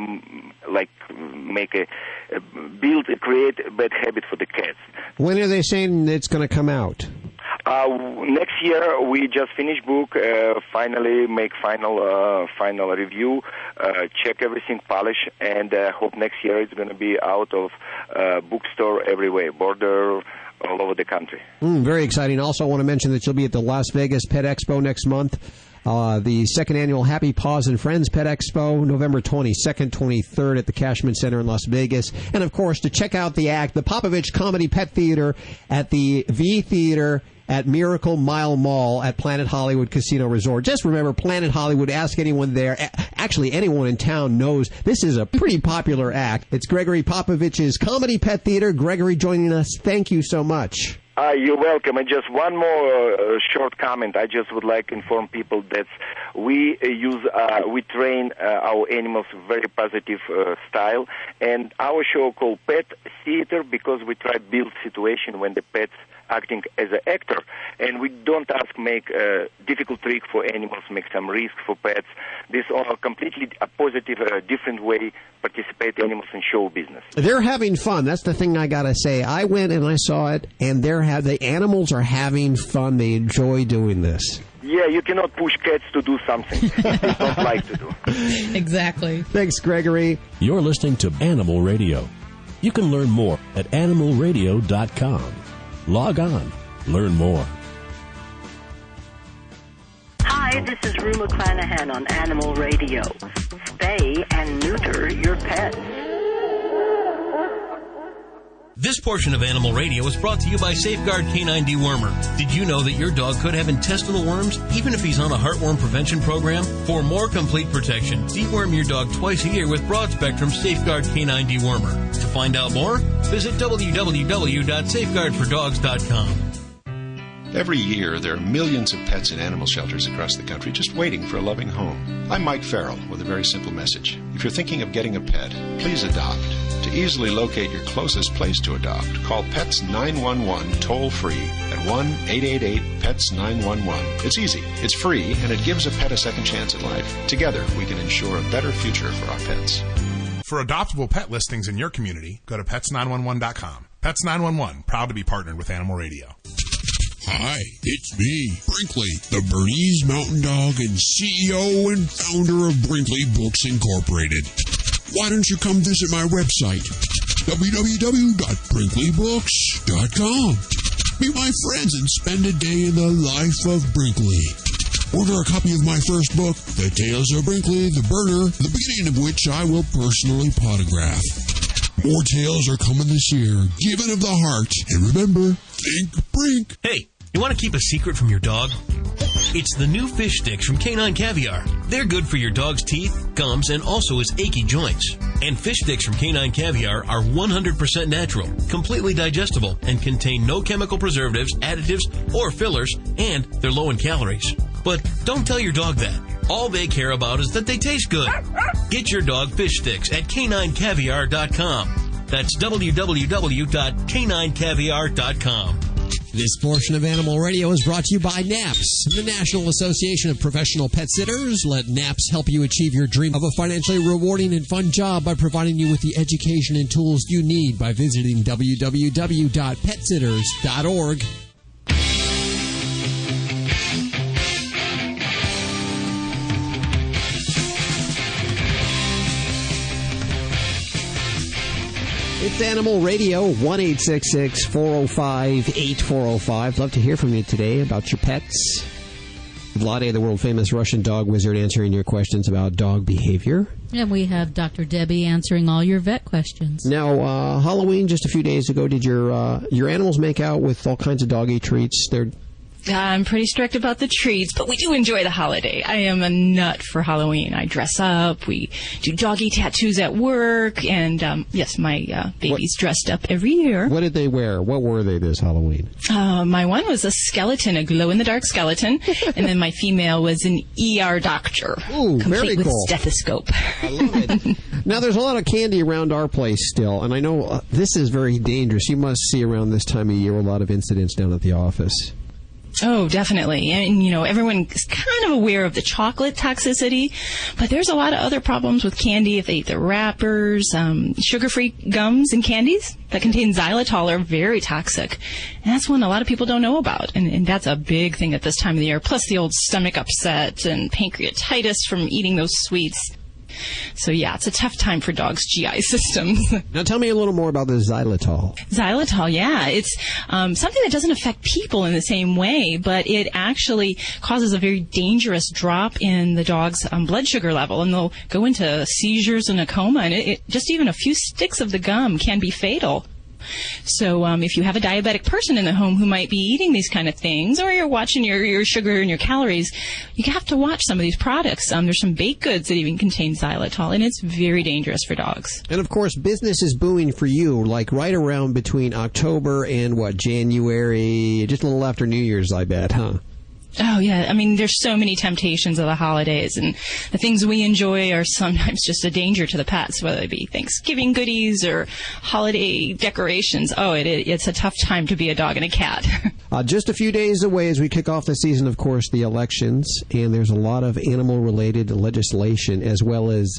Speaker 5: create a bad habit for the cats.
Speaker 2: When are they saying it's going to come out?
Speaker 5: Next year we just finished book. Finally make final review. Check everything, polish, and hope next year it's going to be out of bookstore everywhere, border all over the country.
Speaker 2: Very exciting. Also, I want to mention that you'll be at the Las Vegas Pet Expo next month. The second annual Happy Paws and Friends Pet Expo, November 22nd, 23rd at the Cashman Center in Las Vegas. And, of course, to check out the act, the Popovich Comedy Pet Theater at the V Theater at Miracle Mile Mall at Planet Hollywood Casino Resort. Just remember, Planet Hollywood, ask anyone there. Actually, anyone in town knows this is a pretty popular act. It's Gregory Popovich's Comedy Pet Theater. Gregory joining us. Thank you so much.
Speaker 5: You're welcome. And just one more short comment. I just would like to inform people that we train our animals very positive style, and our show called Pet Theater because we try to build situation when the pet's acting as an actor, and we don't make a difficult trick for animals, make some risk for pets. This are completely a positive, different way participate animals in show business.
Speaker 2: They're having fun. That's the thing I gotta say. I went and I saw it, and the animals are having fun. They enjoy doing this.
Speaker 5: Yeah, you cannot push cats to do something they don't like to do.
Speaker 3: Exactly.
Speaker 2: Thanks, Gregory.
Speaker 8: You're listening to Animal Radio. You can learn more at animalradio.com. Log on. Learn more.
Speaker 7: Hi, this is Rue McClanahan on Animal Radio. Spay and neuter your pets.
Speaker 12: This portion of Animal Radio is brought to you by Safeguard Canine Dewormer. Did you know that your dog could have intestinal worms even if he's on a heartworm prevention program? For more complete protection, deworm your dog twice a year with broad-spectrum Safeguard Canine Dewormer. To find out more, visit www.safeguardfordogs.com.
Speaker 9: Every year, there are millions of pets in animal shelters across the country just waiting for a loving home. I'm Mike Farrell with a very simple message. If you're thinking of getting a pet, please adopt. To easily locate your closest place to adopt, call Pets 911 toll-free at 1-888-PETS-911. It's easy, it's free, and it gives a pet a second chance at life. Together, we can ensure a better future for our pets.
Speaker 23: For adoptable pet listings in your community, go to pets911.com. Pets 911, proud to be partnered with Animal Radio.
Speaker 24: Hi, it's me, Brinkley, the Bernese Mountain Dog and CEO and founder of Brinkley Books Incorporated. Why don't you come visit my website, www.brinkley.books.com. Meet my friends and spend a day in the life of Brinkley. Order a copy of my first book, The Tales of Brinkley, the Burner, the beginning of which I will personally potograph. More tales are coming this year, given of the heart. And remember, think Brink.
Speaker 12: Hey, you want to keep a secret from your dog? It's the new fish sticks from Canine Caviar. They're good for your dog's teeth, gums, and also his achy joints. And fish sticks from Canine Caviar are 100% natural, completely digestible, and contain no chemical preservatives, additives, or fillers, and they're low in calories. But don't tell your dog that. All they care about is that they taste good. Get your dog fish sticks at caninecaviar.com. That's www.caninecaviar.com.
Speaker 25: This portion of Animal Radio is brought to you by NAPS, the National Association of Professional Pet Sitters. Let NAPS help you achieve your dream of a financially rewarding and fun job by providing you with the education and tools you need by visiting www.petsitters.org.
Speaker 2: It's Animal Radio, 1-866-405-8405. Love to hear from you today about your pets. Vlade, the world-famous Russian dog wizard, answering your questions about dog behavior.
Speaker 3: And we have Dr. Debbie answering all your vet questions.
Speaker 2: Now, Halloween just a few days ago, did your animals make out with all kinds of doggy treats?
Speaker 4: I'm pretty strict about the treats, but we do enjoy the holiday. I am a nut for Halloween. I dress up. We do doggy tattoos at work. And, yes, my baby's dressed up every year.
Speaker 2: What did they wear? What were they this Halloween?
Speaker 4: My one was a skeleton, a glow-in-the-dark skeleton. And then my female was an ER doctor.
Speaker 2: Ooh, very
Speaker 4: complete
Speaker 2: cool.
Speaker 4: with stethoscope.
Speaker 2: I love it. Now, there's a lot of candy around our place still. And I know this is very dangerous. You must see around this time of year a lot of incidents down at the office.
Speaker 4: Oh, definitely. And, everyone is kind of aware of the chocolate toxicity, but there's a lot of other problems with candy if they eat the wrappers. Sugar-free gums and candies that contain xylitol are very toxic. And that's one a lot of people don't know about. And that's a big thing at this time of the year. Plus the old stomach upset and pancreatitis from eating those sweets. So, yeah, it's a tough time for dogs' GI systems.
Speaker 2: Now, tell me a little more about the xylitol.
Speaker 4: Xylitol, yeah. It's something that doesn't affect people in the same way, but it actually causes a very dangerous drop in the dog's blood sugar level, and they'll go into seizures and a coma, and just even a few sticks of the gum can be fatal. So if you have a diabetic person in the home who might be eating these kind of things, or you're watching your sugar and your calories, you have to watch some of these products. There's some baked goods that even contain xylitol, and it's very dangerous for dogs.
Speaker 2: And, of course, business is booming for you, like right around between October and, January, just a little after New Year's, I bet, huh?
Speaker 4: Oh, yeah. I mean, there's so many temptations of the holidays, and the things we enjoy are sometimes just a danger to the pets, whether it be Thanksgiving goodies or holiday decorations. Oh, it's a tough time to be a dog and a cat.
Speaker 2: Just a few days away as we kick off the season, of course, the elections, and there's a lot of animal-related legislation as well as...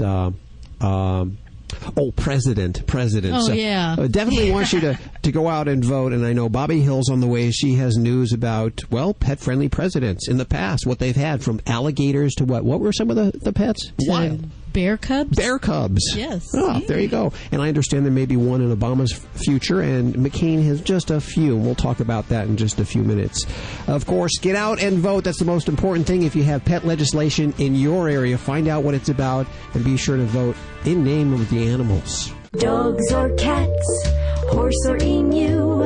Speaker 2: President.
Speaker 3: Oh, yeah.
Speaker 2: Definitely wants you to go out and vote. And I know Bobby Hill's on the way. She has news about, pet-friendly presidents in the past, what they've had from alligators to what? What were some of the pets?
Speaker 3: Wild. Bear cubs?
Speaker 2: Bear cubs.
Speaker 3: Yes.
Speaker 2: Oh, there you go. And I understand there may be one in Obama's future, and McCain has just a few. We'll talk about that in just a few minutes. Of course, get out and vote. That's the most important thing. If you have pet legislation in your area, find out what it's about, and be sure to vote in name of the animals.
Speaker 6: Dogs or cats, horse or emu,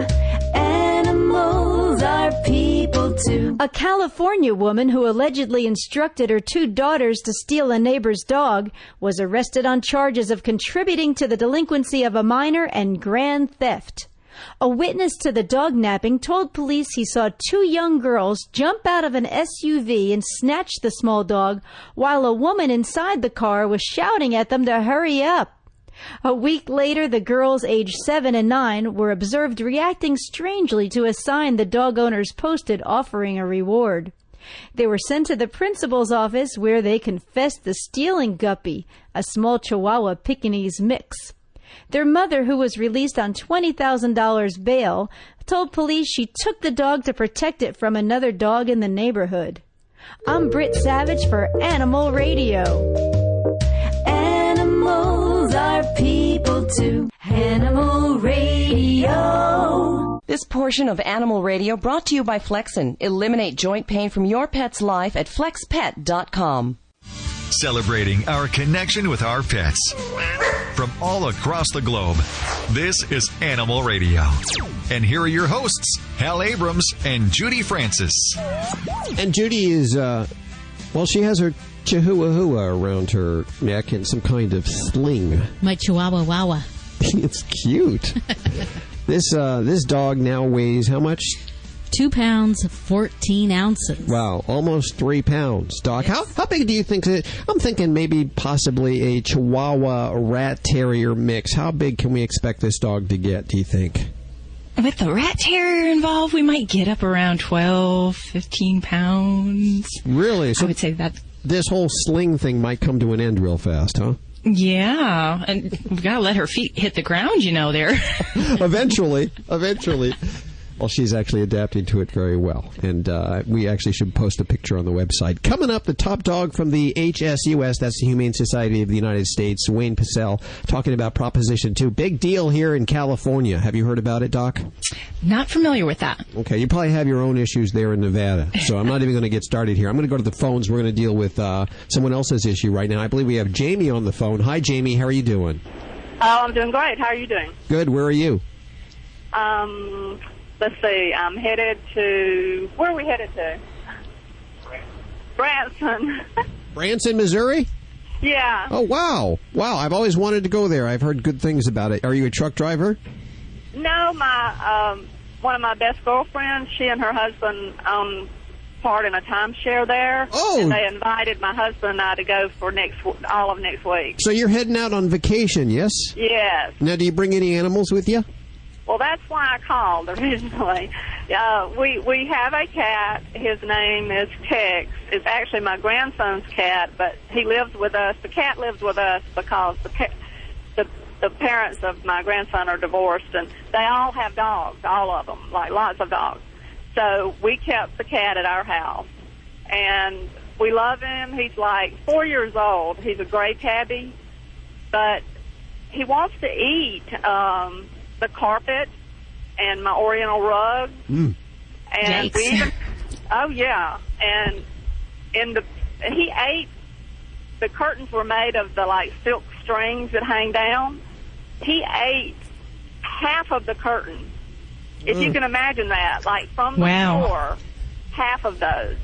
Speaker 6: animals are people too.
Speaker 11: A California woman who allegedly instructed her 2 daughters to steal a neighbor's dog was arrested on charges of contributing to the delinquency of a minor and grand theft. A witness to the dog napping told police he saw 2 young girls jump out of an SUV and snatch the small dog while a woman inside the car was shouting at them to hurry up. A week later, the girls aged 7 and 9 were observed reacting strangely to a sign the dog owners posted offering a reward. They were sent to the principal's office where they confessed to stealing Guppy, a small Chihuahua Pekingese mix. Their mother, who was released on $20,000 bail, told police she took the dog to protect it from another dog in the neighborhood. I'm Britt Savage for Animal Radio.
Speaker 6: Animals are people too. Animal Radio.
Speaker 14: This portion of Animal Radio brought to you by Flexin. Eliminate joint pain from your pet's life at flexpet.com.
Speaker 1: Celebrating our connection with our pets. From all across the globe, this is Animal Radio. And here are your hosts, Hal Abrams and Judy Francis.
Speaker 2: And Judy is, she has her chihuahua around her neck and some kind of sling.
Speaker 3: My Chihuahua Wawa.
Speaker 2: It's cute. This dog now weighs how much?
Speaker 3: 2 pounds, 14 ounces.
Speaker 2: Wow, almost 3 pounds, Doc. How big do you think I'm thinking maybe possibly a Chihuahua Rat Terrier mix. How big can we expect this dog to get, do you think?
Speaker 4: With the Rat Terrier involved, we might get up around 12, 15 pounds.
Speaker 2: Really? So
Speaker 4: I would say that.
Speaker 2: This whole sling thing might come to an end real fast, huh?
Speaker 4: Yeah, and we've got to let her feet hit the ground, there.
Speaker 2: Eventually. Well, she's actually adapting to it very well, and we actually should post a picture on the website. Coming up, the top dog from the HSUS, that's the Humane Society of the United States, Wayne Pacelle, talking about Proposition 2. Big deal here in California. Have you heard about it, Doc?
Speaker 4: Not familiar with that.
Speaker 2: Okay, you probably have your own issues there in Nevada, so I'm not even going to get started here. I'm going to go to the phones. We're going to deal with someone else's issue right now. I believe we have Jamie on the phone. Hi, Jamie. How are you doing?
Speaker 15: Oh, I'm doing great. How are you doing?
Speaker 2: Good. Where are you?
Speaker 15: Let's see, I'm headed to... Where are we headed to? Branson.
Speaker 2: Branson, Missouri?
Speaker 15: Yeah.
Speaker 2: Oh, wow. Wow, I've always wanted to go there. I've heard good things about it. Are you a truck driver?
Speaker 15: No, one of my best girlfriends, she and her husband own part in a timeshare there.
Speaker 2: Oh.
Speaker 15: And they invited my husband and I to go for all of next week.
Speaker 2: So you're heading out on vacation, yes?
Speaker 15: Yes.
Speaker 2: Now, do you bring any animals with you?
Speaker 15: Well, that's why I called originally. We have a cat. His name is Tex. It's actually my grandson's cat, but he lives with us. The cat lives with us because the parents of my grandson are divorced, and they all have dogs, all of them, like lots of dogs. So we kept the cat at our house, and we love him. He's like 4 years old. He's a gray tabby, but he wants to eat the carpet and my Oriental rug. And we even, oh yeah, and he ate, the curtains were made of the like silk strings that hang down. He ate half of the curtain. If you can imagine that, like from the floor, half of those.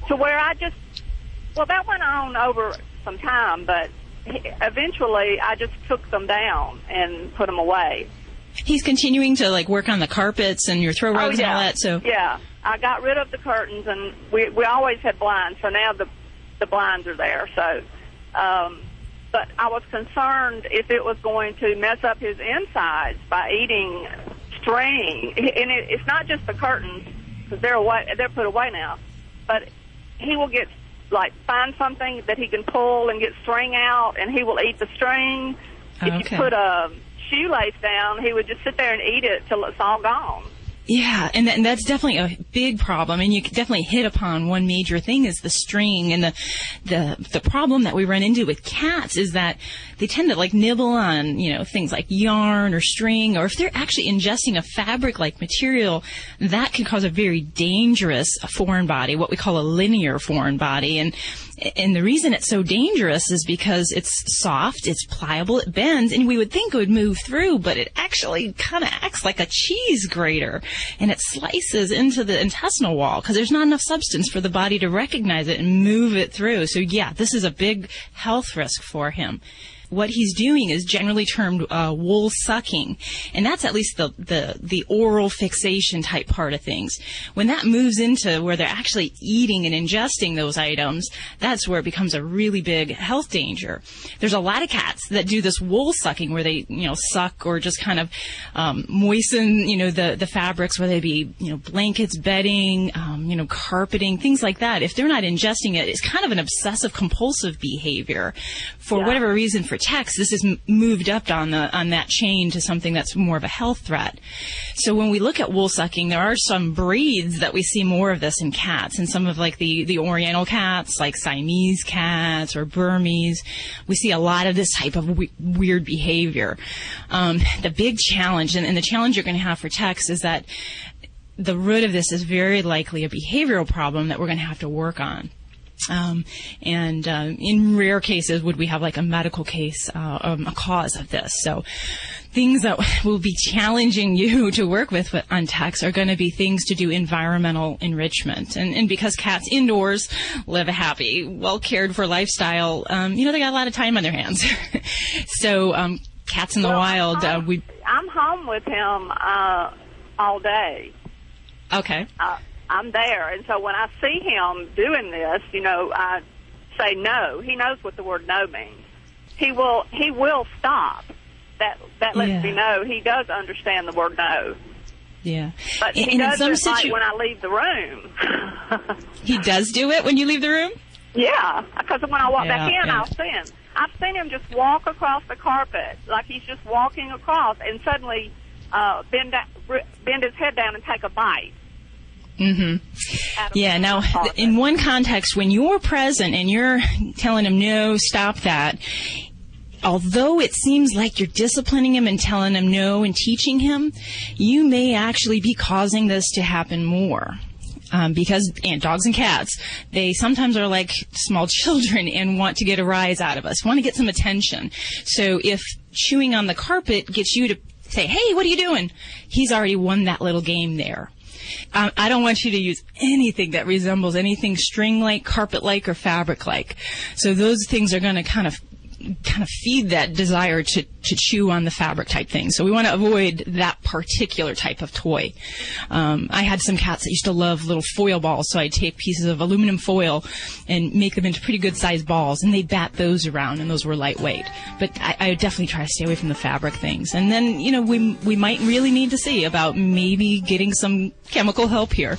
Speaker 15: To where that went on over some time, but eventually I just took them down and put them away.
Speaker 4: He's continuing to like work on the carpets and your throw rugs and all that. So
Speaker 15: yeah, I got rid of the curtains, and we always had blinds, so now the blinds are there. So, but I was concerned if it was going to mess up his insides by eating string, and it's not just the curtains because they're put away now, but he will get find something that he can pull and get string out, and he will eat the string. If you put a shoelace down, he would just sit there and eat it till it's all gone.
Speaker 4: Yeah, and that's definitely a big problem, and you definitely hit upon one major thing is the string, and the problem that we run into with cats is that they tend to like nibble on, things like yarn or string, or if they're actually ingesting a fabric-like material, that can cause a very dangerous foreign body, what we call a linear foreign body, and the reason it's so dangerous is because it's soft, it's pliable, it bends, and we would think it would move through, but it actually kind of acts like a cheese grater, and it slices into the intestinal wall because there's not enough substance for the body to recognize it and move it through. So yeah, this is a big health risk for him. What he's doing is generally termed wool sucking, and that's at least the oral fixation type part of things. When that moves into where they're actually eating and ingesting those items, that's where it becomes a really big health danger. There's a lot of cats that do this wool sucking where they, suck or just kind of moisten, the fabrics, whether they be, blankets, bedding, carpeting, things like that. If they're not ingesting it, it's kind of an obsessive compulsive behavior. For whatever reason, for Tex, this is moved up on that chain to something that's more of a health threat. So when we look at wool sucking, there are some breeds that we see more of this in cats, and some of like the Oriental cats, like Siamese cats or Burmese. We see a lot of this type of weird behavior. The big challenge, and the challenge you're going to have for Tex, is that the root of this is very likely a behavioral problem that we're going to have to work on. In rare cases would we have like a medical case, a cause of this. So things that will be challenging you to work with on Tex are going to be things to do environmental enrichment. And because cats indoors live a happy, well cared for lifestyle, they got a lot of time on their hands. So, cats in the wild,
Speaker 15: I'm home with him, all day.
Speaker 4: Okay.
Speaker 15: I'm there, and so when I see him doing this, I say no. He knows what the word no means. He will stop. That lets me know he does understand the word no.
Speaker 4: Yeah.
Speaker 15: But he does it when I leave the room.
Speaker 4: He does do it when you leave the room?
Speaker 15: Yeah, because when I walk back in, I'll see him. I've seen him just walk across the carpet like he's just walking across, and suddenly bend his head down and take a bite.
Speaker 4: Mm-hmm. Yeah, now, in one context, when you're present and you're telling him, no, stop that, although it seems like you're disciplining him and telling him no and teaching him, you may actually be causing this to happen more. Because dogs and cats, they sometimes are like small children and want to get a rise out of us, want to get some attention. So if chewing on the carpet gets you to say, hey, what are you doing? He's already won that little game there. I don't want you to use anything that resembles anything string-like, carpet-like, or fabric-like. So those things are going to kind of feed that desire to chew on the fabric type thing. So we want to avoid that particular type of toy. I had some cats that used to love little foil balls, so I'd take pieces of aluminum foil and make them into pretty good sized balls, and they'd bat those around, and those were lightweight. But I would definitely try to stay away from the fabric things. And then, we might really need to see about maybe getting some chemical help here.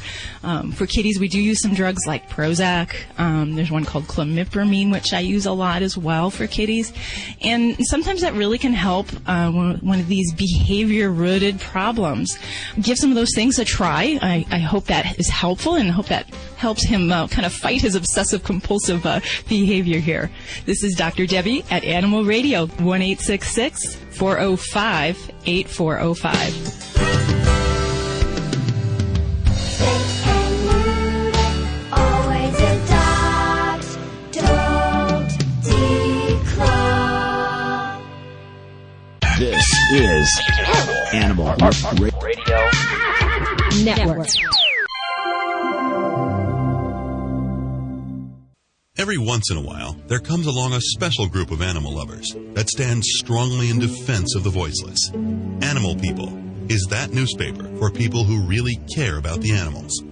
Speaker 4: For kitties, we do use some drugs like Prozac. There's one called clomipramine, which I use a lot as well for kitties. And sometimes that really can help one of these behavior-rooted problems. Give some of those things a try. I hope that is helpful, and I hope that helps him kind of fight his obsessive-compulsive behavior here. This is Dr. Debbie at Animal Radio, 1-866-405-8405.
Speaker 16: This is Animal Radio
Speaker 17: Network.
Speaker 18: Every once in a while, there comes along a special group of animal lovers that stands strongly in defense of the voiceless. Animal People is that newspaper for people who really care about the animals.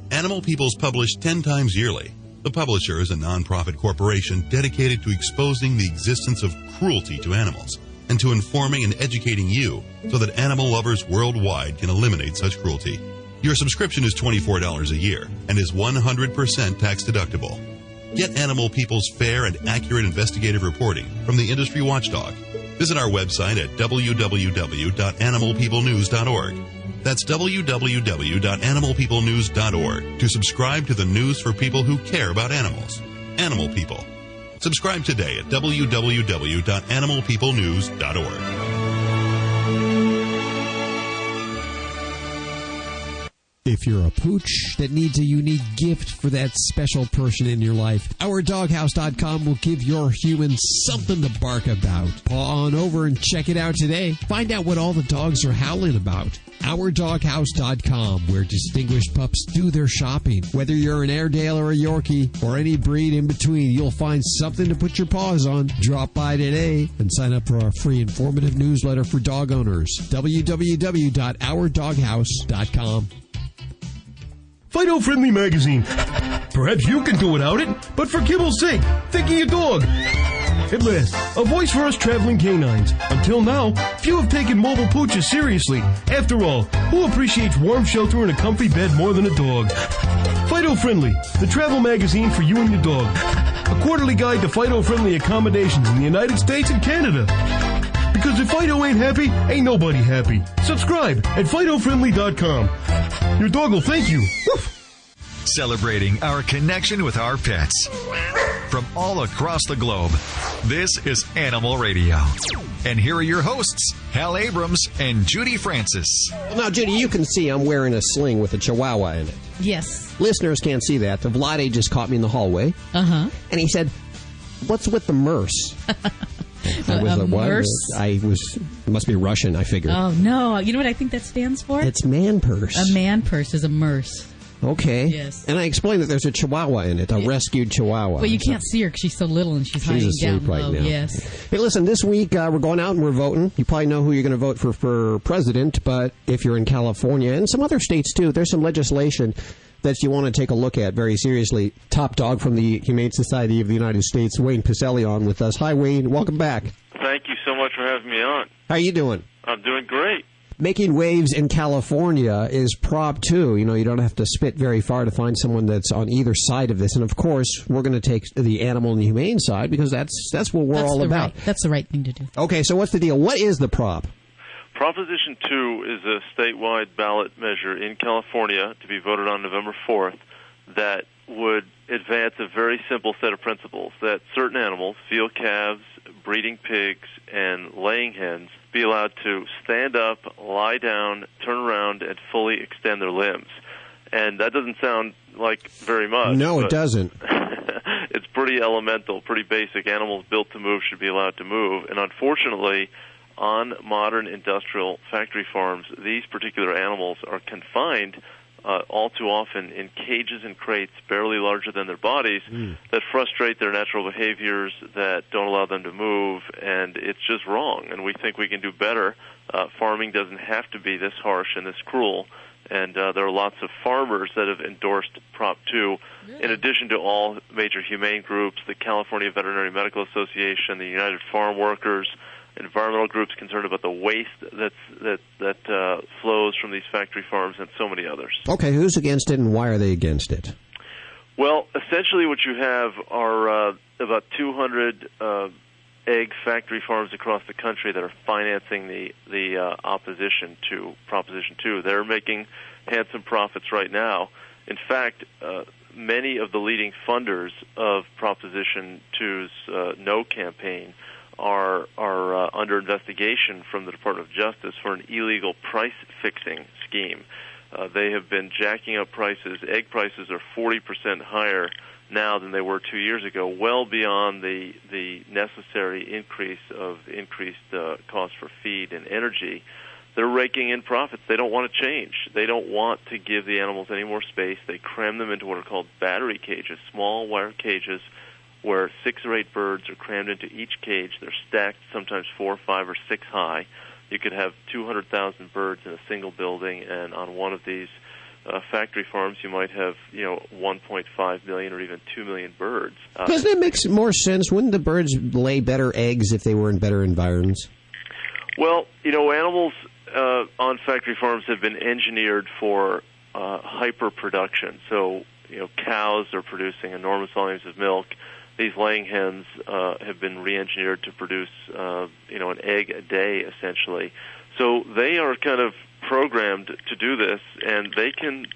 Speaker 18: Animal People is published 10 times yearly. The publisher is a non-profit corporation dedicated to exposing the existence of cruelty to animals and to informing and educating you so that animal lovers worldwide can eliminate such cruelty. Your subscription is $24 a year and is 100% tax deductible. Get Animal People's fair and accurate investigative reporting from the industry watchdog. Visit our website at www.animalpeoplenews.org. That's www.animalpeoplenews.org to subscribe to the news for people who care about animals. Animal People. Subscribe today at www.animalpeoplenews.org.
Speaker 25: If you're a pooch that needs a unique gift for that special person in your life, OurDoghouse.com will give your human something to bark about. Paw on over and check it out today. Find out what all the dogs are howling about. OurDoghouse.com, where distinguished pups do their shopping. Whether you're an Airedale or a Yorkie, or any breed in between, you'll find something to put your paws on. Drop by today and sign up for our free informative newsletter for dog owners. www.OurDoghouse.com.
Speaker 19: Fido Friendly Magazine. Perhaps you can do without it, but for kibble's sake, think of your dog. At last, a voice for us traveling canines. Until now, few have taken mobile pooches seriously. After all, who appreciates warm shelter and a comfy bed more than a dog? Fido Friendly, the travel magazine for you and your dog. A quarterly guide to Fido Friendly accommodations in the United States and Canada. Because if Fido ain't happy, ain't nobody happy. Subscribe at FidoFriendly.com. Your dog will thank you. Woof.
Speaker 1: Celebrating our connection with our pets. From all across the globe, this is Animal Radio. And here are your hosts, Hal Abrams and Judy Francis.
Speaker 2: Well, now, Judy, you can see I'm wearing a sling with a chihuahua in it.
Speaker 3: Yes.
Speaker 2: Listeners can't see that. Vlade just caught me in the hallway.
Speaker 3: Uh-huh.
Speaker 2: And he said, "What's with the Merce?" I was like, what? It must be Russian, I figured.
Speaker 3: Oh, no. You know what I think that stands for?
Speaker 2: It's man purse.
Speaker 3: A man purse is a Merce.
Speaker 2: Okay.
Speaker 3: Yes.
Speaker 2: And I explained that there's a chihuahua in it, a rescued chihuahua.
Speaker 3: Well, you can't see her because she's so little and she's hiding
Speaker 2: asleep
Speaker 3: down
Speaker 2: right
Speaker 3: low.
Speaker 2: now.
Speaker 3: Yes.
Speaker 2: Hey, listen, this week we're going out and we're voting. You probably know who you're going to vote for president, but if you're in California and some other states too, there's some legislation that you want to take a look at very seriously. Top dog from the Humane Society of the United States, Wayne Pacelli, on with us. Hi, Wayne. Welcome back.
Speaker 20: Thank you so much for having me on.
Speaker 2: How you doing?
Speaker 20: I'm doing great.
Speaker 2: Making waves in California is Prop 2. You know, you don't have to spit very far to find someone that's on either side of this. And, of course, we're going to take the animal and the humane side because that's what we're all about.
Speaker 3: That's the right thing to do.
Speaker 2: Okay, so what's the deal? What is the prop?
Speaker 20: Proposition 2 is a statewide ballot measure in California to be voted on November 4th that would advance a very simple set of principles that certain animals, field calves, breeding pigs, and laying hens, be allowed to stand up, lie down, turn around, and fully extend their limbs. And that doesn't sound like very much.
Speaker 2: No, it doesn't.
Speaker 20: It's pretty elemental, pretty basic. Animals built to move should be allowed to move. And unfortunately, on modern industrial factory farms, these particular animals are confined all too often in cages and crates barely larger than their bodies that frustrate their natural behaviors, that don't allow them to move, and it's just wrong. And we think we can do better. Farming doesn't have to be this harsh and this cruel. And there are lots of farmers that have endorsed Prop 2, in addition to all major humane groups, the California Veterinary Medical Association, the United Farm Workers, environmental groups concerned about the waste that flows from these factory farms, and so many others.
Speaker 2: Okay, who's against it and why are they against it?
Speaker 20: Well, essentially what you have are about 200 egg factory farms across the country that are financing the opposition to Proposition 2. They're making handsome profits right now. In fact, many of the leading funders of Proposition 2's No campaign are under investigation from the Department of Justice for an illegal price-fixing scheme. They have been jacking up prices. Egg prices are 40% higher now than they were 2 years ago, well beyond the necessary increased cost for feed and energy. They're raking in profits. They don't want to change. They don't want to give the animals any more space. They cram them into what are called battery cages, small wire cages, where 6 or 8 birds are crammed into each cage. They're stacked sometimes 4, 5, or 6 high. You could have 200,000 birds in a single building, and on one of these factory farms, you might have 1.5 million or even 2 million birds.
Speaker 2: Doesn't it make more sense? Wouldn't the birds lay better eggs if they were in better environs?
Speaker 20: Well, animals on factory farms have been engineered for hyper-production. So, cows are producing enormous volumes of milk. These laying hens have been re-engineered to produce, an egg a day, essentially. So they are kind of programmed to do this, and they can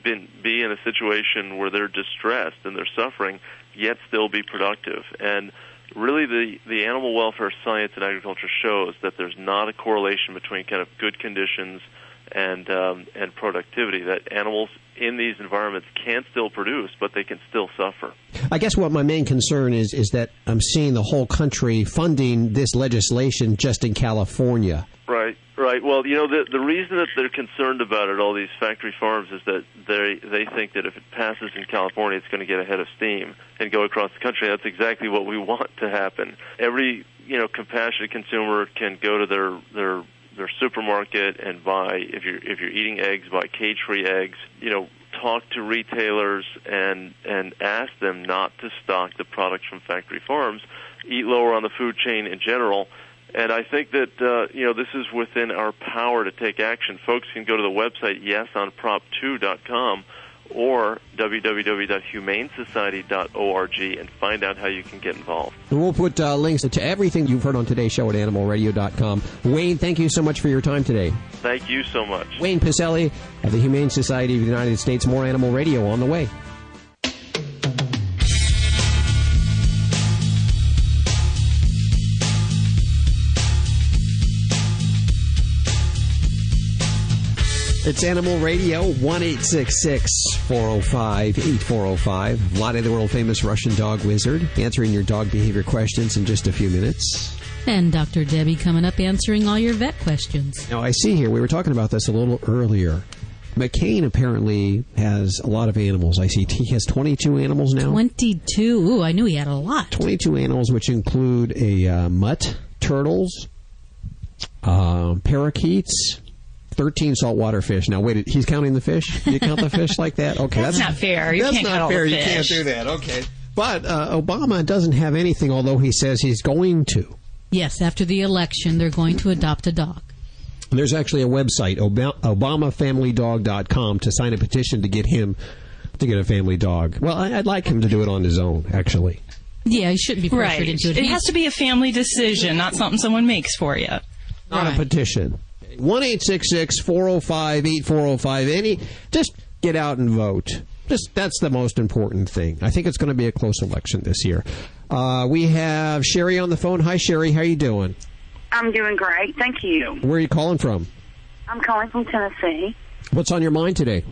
Speaker 20: be in a situation where they're distressed and they're suffering, yet still be productive. And really the animal welfare science in agriculture shows that there's not a correlation between kind of good conditions and productivity, that animals in these environments can still produce, but they can still suffer.
Speaker 2: I guess what my main concern is that I'm seeing the whole country funding this legislation just in California.
Speaker 20: Right. Well, the reason that they're concerned about it, all these factory farms, is that they think that if it passes in California, it's going to get ahead of steam and go across the country. That's exactly what we want to happen. Every compassionate consumer can go to their supermarket and buy, if you're eating eggs, buy cage-free eggs. Talk to retailers and ask them not to stock the products from factory farms. Eat lower on the food chain in general. And I think that, this is within our power to take action. Folks can go to the website yesonprop2.com or www.humanesociety.org and find out how you can get involved.
Speaker 2: And we'll put links to everything you've heard on today's show at animalradio.com. Wayne, thank you so much for your time today.
Speaker 20: Thank you so much.
Speaker 2: Wayne Pacelle of the Humane Society of the United States. More Animal Radio on the way. It's Animal Radio, 1-866-405-8405. Vlade, the world-famous Russian dog wizard, answering your dog behavior questions in just a few minutes.
Speaker 3: And Dr. Debbie coming up answering all your vet questions.
Speaker 2: Now, I see here, we were talking about this a little earlier. McCain apparently has a lot of animals. I see he has 22 animals now.
Speaker 3: 22. Ooh, I knew he had a lot.
Speaker 2: 22 animals, which include a mutt, turtles, parakeets, 13 saltwater fish. Now, wait, he's counting the fish? Do you count the fish like that? Okay,
Speaker 4: that's not fair. You
Speaker 2: that's
Speaker 4: can't
Speaker 2: not
Speaker 4: count
Speaker 2: fair.
Speaker 4: all the
Speaker 2: You
Speaker 4: fish.
Speaker 2: can't do that. Okay. But Obama doesn't have anything, although he says he's going to.
Speaker 3: Yes, after the election, they're going to adopt a dog.
Speaker 2: There's actually a website, ObamaFamilyDog.com, to sign a petition to get him to get a family dog. Well, I'd like him to do it on his own, actually.
Speaker 3: Yeah, he shouldn't be pressured into it.
Speaker 4: It has to be a family decision, not something someone makes for you.
Speaker 2: Not a petition. 1-866-405-8405. Just get out and vote. That's the most important thing. I think it's going to be a close election this year. We have Sherry on the phone. Hi, Sherry. How you doing?
Speaker 5: I'm doing great. Thank you.
Speaker 2: Where are you calling from?
Speaker 5: I'm calling from Tennessee.
Speaker 2: What's on your mind today?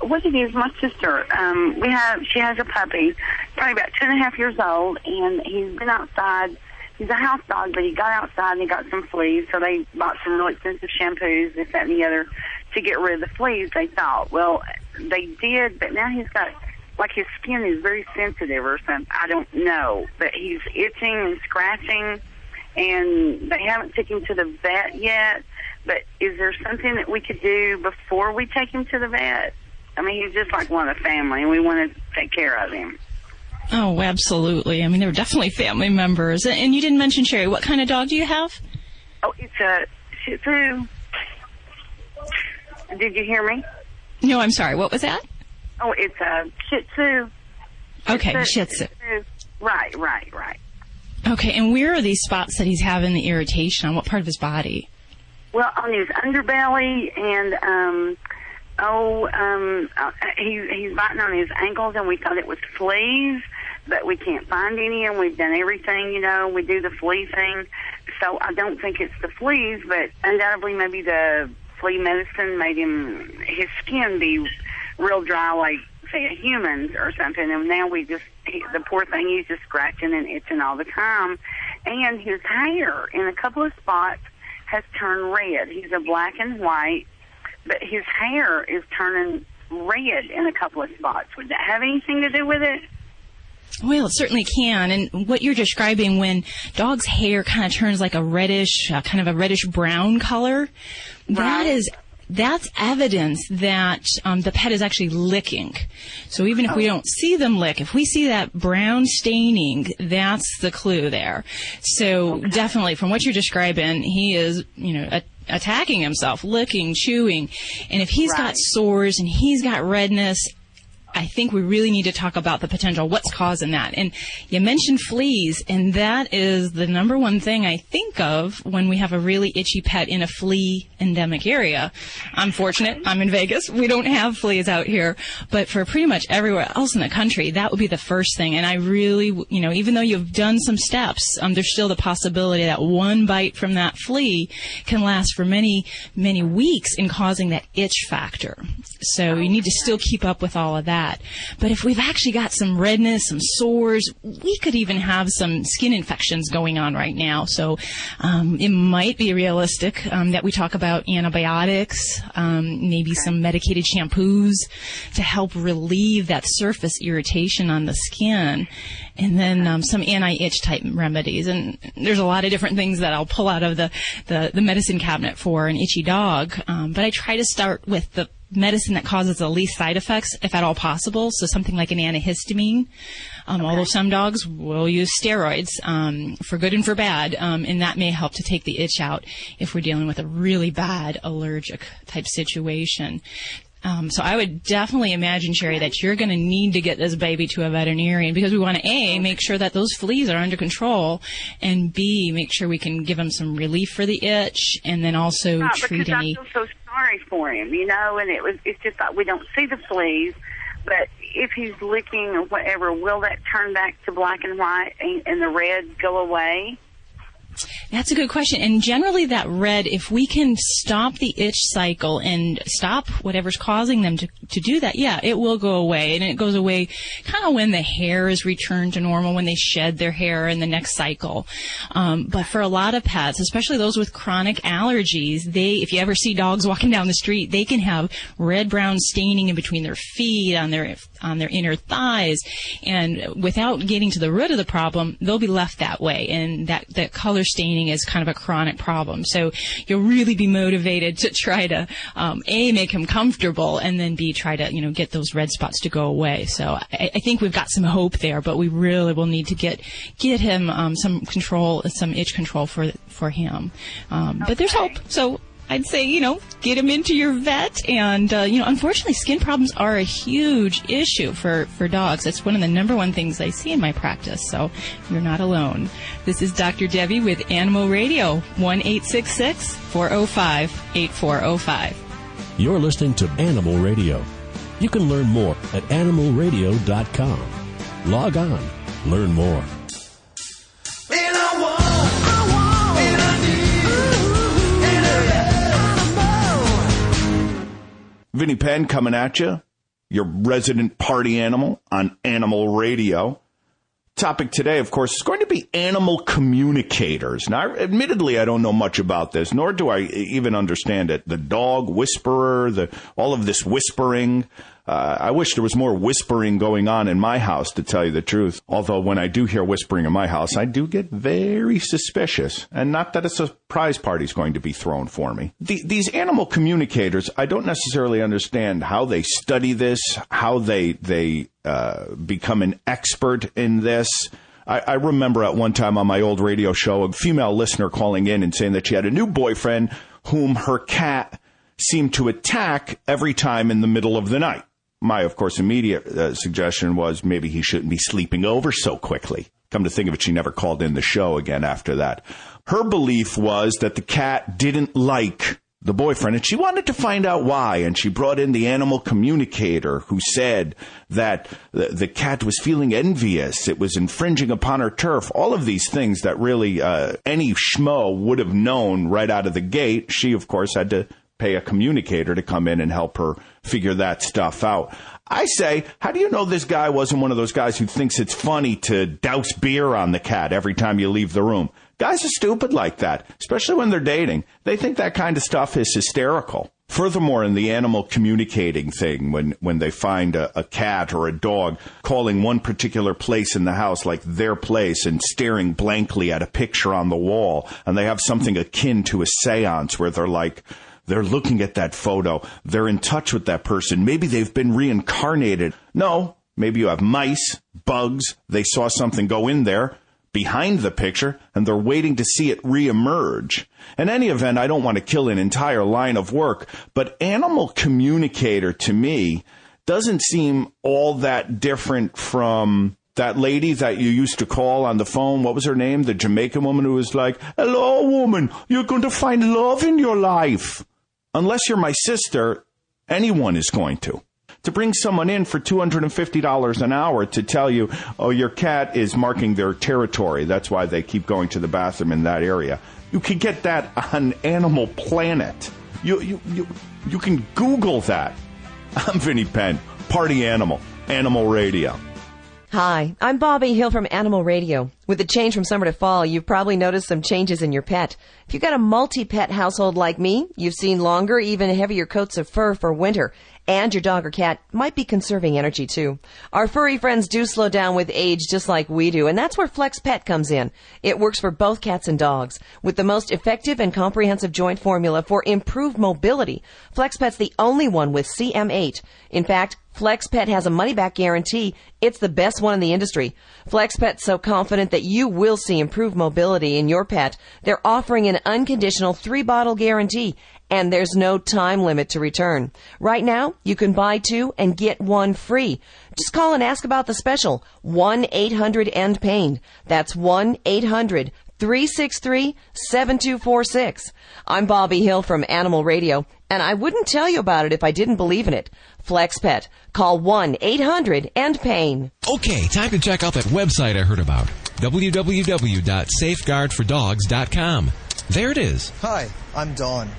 Speaker 5: What it is, my sister, she has a puppy, probably about 2.5 years old, and he's been outside. He's a house dog, but he got outside and he got some fleas, so they bought some really expensive shampoos, this, that, and the other, to get rid of the fleas, they thought. Well, they did, but now he's got, like, his skin is very sensitive or something. I don't know. But he's itching and scratching, and they haven't taken him to the vet yet. But is there something that we could do before we take him to the vet? I mean, he's just like one of the family, and we want to take care of him.
Speaker 4: Oh, absolutely. I mean, they're definitely family members. And you didn't mention, Sherry, what kind of dog do you have?
Speaker 5: Oh, it's a Shih Tzu. Did you hear me?
Speaker 4: No, I'm sorry. What was that?
Speaker 5: Oh, it's a Shih Tzu.
Speaker 4: Okay, Shih Tzu.
Speaker 5: Right.
Speaker 4: Okay, and where are these spots that he's having the irritation on? What part of his body?
Speaker 5: Well, on his underbelly, and he's biting on his ankles, and we thought it was fleas, but we can't find any, and we've done everything, we do the flea thing. So I don't think it's the fleas, but undoubtedly maybe the flea medicine made his skin be real dry, like, say, a human's or something, and now the poor thing, he's just scratching and itching all the time. And his hair in a couple of spots has turned red. He's a black and white, but his hair is turning red in a couple of spots. Would that have anything to do with it?
Speaker 4: Well, it certainly can. And what you're describing, when dog's hair kind of turns like a reddish, kind of a reddish-brown color,
Speaker 5: Right.
Speaker 4: That's evidence that the pet is actually licking. So even if we don't see them lick, if we see that brown staining, that's the clue there. So definitely, from what you're describing, he is, attacking himself, licking, chewing. And if he's got sores and he's got redness, I think we really need to talk about the potential, what's causing that. And you mentioned fleas, and that is the number one thing I think of when we have a really itchy pet in a flea endemic area. I'm fortunate. I'm in Vegas. We don't have fleas out here. But for pretty much everywhere else in the country, that would be the first thing. And I really, even though you've done some steps, there's still the possibility that one bite from that flea can last for many, many weeks in causing that itch factor. So you need to still keep up with all of that. But if we've actually got some redness, some sores, we could even have some skin infections going on right now. So it might be realistic that we talk about antibiotics, maybe some medicated shampoos to help relieve that surface irritation on the skin, and then some anti-itch type remedies. And there's a lot of different things that I'll pull out of the medicine cabinet for an itchy dog. But I try to start with the medicine that causes the least side effects, if at all possible. So something like an antihistamine. Although some dogs will use steroids for good and for bad, and that may help to take the itch out if we're dealing with a really bad allergic type situation. So I would definitely imagine, Sherry, that you're going to need to get this baby to a veterinarian, because we want to, A, make sure that those fleas are under control, and B, make sure we can give him some relief for the itch, and then also treat any...
Speaker 5: I feel so sorry for him, and it's just like we don't see the fleas, but if he's licking or whatever, will that turn back to black and white and the red go away?
Speaker 4: That's a good question. And generally that red, if we can stop the itch cycle and stop whatever's causing them to do that, yeah, it will go away. And it goes away kind of when the hair is returned to normal, when they shed their hair in the next cycle. But for a lot of pets, especially those with chronic allergies, if you ever see dogs walking down the street, they can have red-brown staining in between their feet, on their inner thighs. And without getting to the root of the problem, they'll be left that way. And that color staining is kind of a chronic problem. So you'll really be motivated to try to, A, make him comfortable, and then B, try to, get those red spots to go away. So I think we've got some hope there, but we really will need to get him some itch control for him. But there's hope. So I'd say, get him into your vet. And, unfortunately, skin problems are a huge issue for dogs. It's one of the number one things I see in my practice. So you're not alone. This is Dr. Debbie with Animal Radio, 1-866-405-8405.
Speaker 8: You're listening to Animal Radio. You can learn more at animalradio.com. Log on. Learn more.
Speaker 10: Vinnie Penn coming at you, your resident party animal on Animal Radio.
Speaker 7: topic today, of course, is going to be animal communicators. Now, admittedly, I don't know much about this, nor do I even understand it. The dog whisperer, all of this whispering. I wish there was more whispering going on in my house, to tell you the truth. Although when I do hear whispering in my house, I do get very suspicious. And not that a surprise party is going to be thrown for me. These animal communicators, I don't necessarily understand how they study this, how they become an expert in this. I remember at one time on my old radio show, a female listener calling in and saying that she had a new boyfriend whom her cat seemed to attack every time in the middle of the night. My, of course, immediate suggestion was maybe he shouldn't be sleeping over so quickly. Come to think of it, she never called in the show again after that. Her belief was that the cat didn't like the boyfriend, and she wanted to find out why. And she brought in the animal communicator who said that the cat was feeling envious. It was infringing upon her turf. All of these things that really any schmo would have known right out of the gate. She, of course, had to pay a communicator to come in and help her figure that stuff out. I say, how do you know this guy wasn't one of those guys who thinks it's funny to douse beer on the cat every time you leave the room? Guys are stupid like that, especially when they're dating. They think that kind of stuff is hysterical. Furthermore, in the animal communicating thing, when they find a cat or a dog calling one particular place in the house like their place and staring blankly at a picture on the wall, and they have something akin to a seance where they're looking at that photo. They're in touch with that person. Maybe they've been reincarnated. No, maybe you have mice, bugs. They saw something go in there behind the picture, and they're waiting to see it reemerge. In any event, I don't want to kill an entire line of work, but animal communicator to me doesn't seem all that different from that lady that you used to call on the phone. What was her name? The Jamaican woman who was like, "Hello, woman, you're going to find love in your life." Unless you're my sister, anyone is going to. To bring someone in for $250 an hour to tell you, oh, your cat is marking their territory. That's why they keep going to the bathroom in that area. You can get that on Animal Planet. You can Google that. I'm Vinnie Penn, Party Animal, Animal Radio.
Speaker 14: Hi, I'm Bobby Hill from Animal Radio. With the change from summer to fall, you've probably noticed some changes in your pet. If you've got a multi-pet household like me, you've seen longer, even heavier coats of fur for winter. And your dog or cat might be conserving energy too. Our furry friends do slow down with age just like we do, and that's where Flex Pet comes in. It works for both cats and dogs. With the most effective and comprehensive joint formula for improved mobility, Flex Pet's the only one with CM8. In fact, Flex Pet has a money-back guarantee. It's the best one in the industry. Flex Pet's so confident that you will see improved mobility in your pet. They're offering an unconditional 3-bottle guarantee, and there's no time limit to return. Right now, you can buy 2 and get 1 free. Just call and ask about the special, 1-800-END-PAIN. That's 1-800-363-7246. I'm Bobby Hill from Animal Radio, and I wouldn't tell you about it if I didn't believe in it. Flex Pet. Call 1-800-END-PAIN.
Speaker 10: Okay, time to check out that website I heard about. www.safeguardfordogs.com. There it is.
Speaker 13: Hi, I'm Dawn.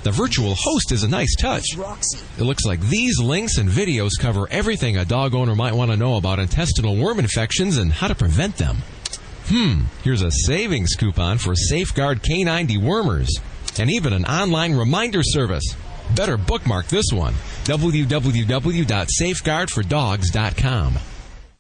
Speaker 10: The virtual host is a nice touch.
Speaker 13: Roxy.
Speaker 10: It looks like these links and videos cover everything a dog owner might want to know about intestinal worm infections and how to prevent them. Here's a savings coupon for Safeguard Canine Dewormers, and even an online reminder service. Better bookmark this one, www.safeguardfordogs.com.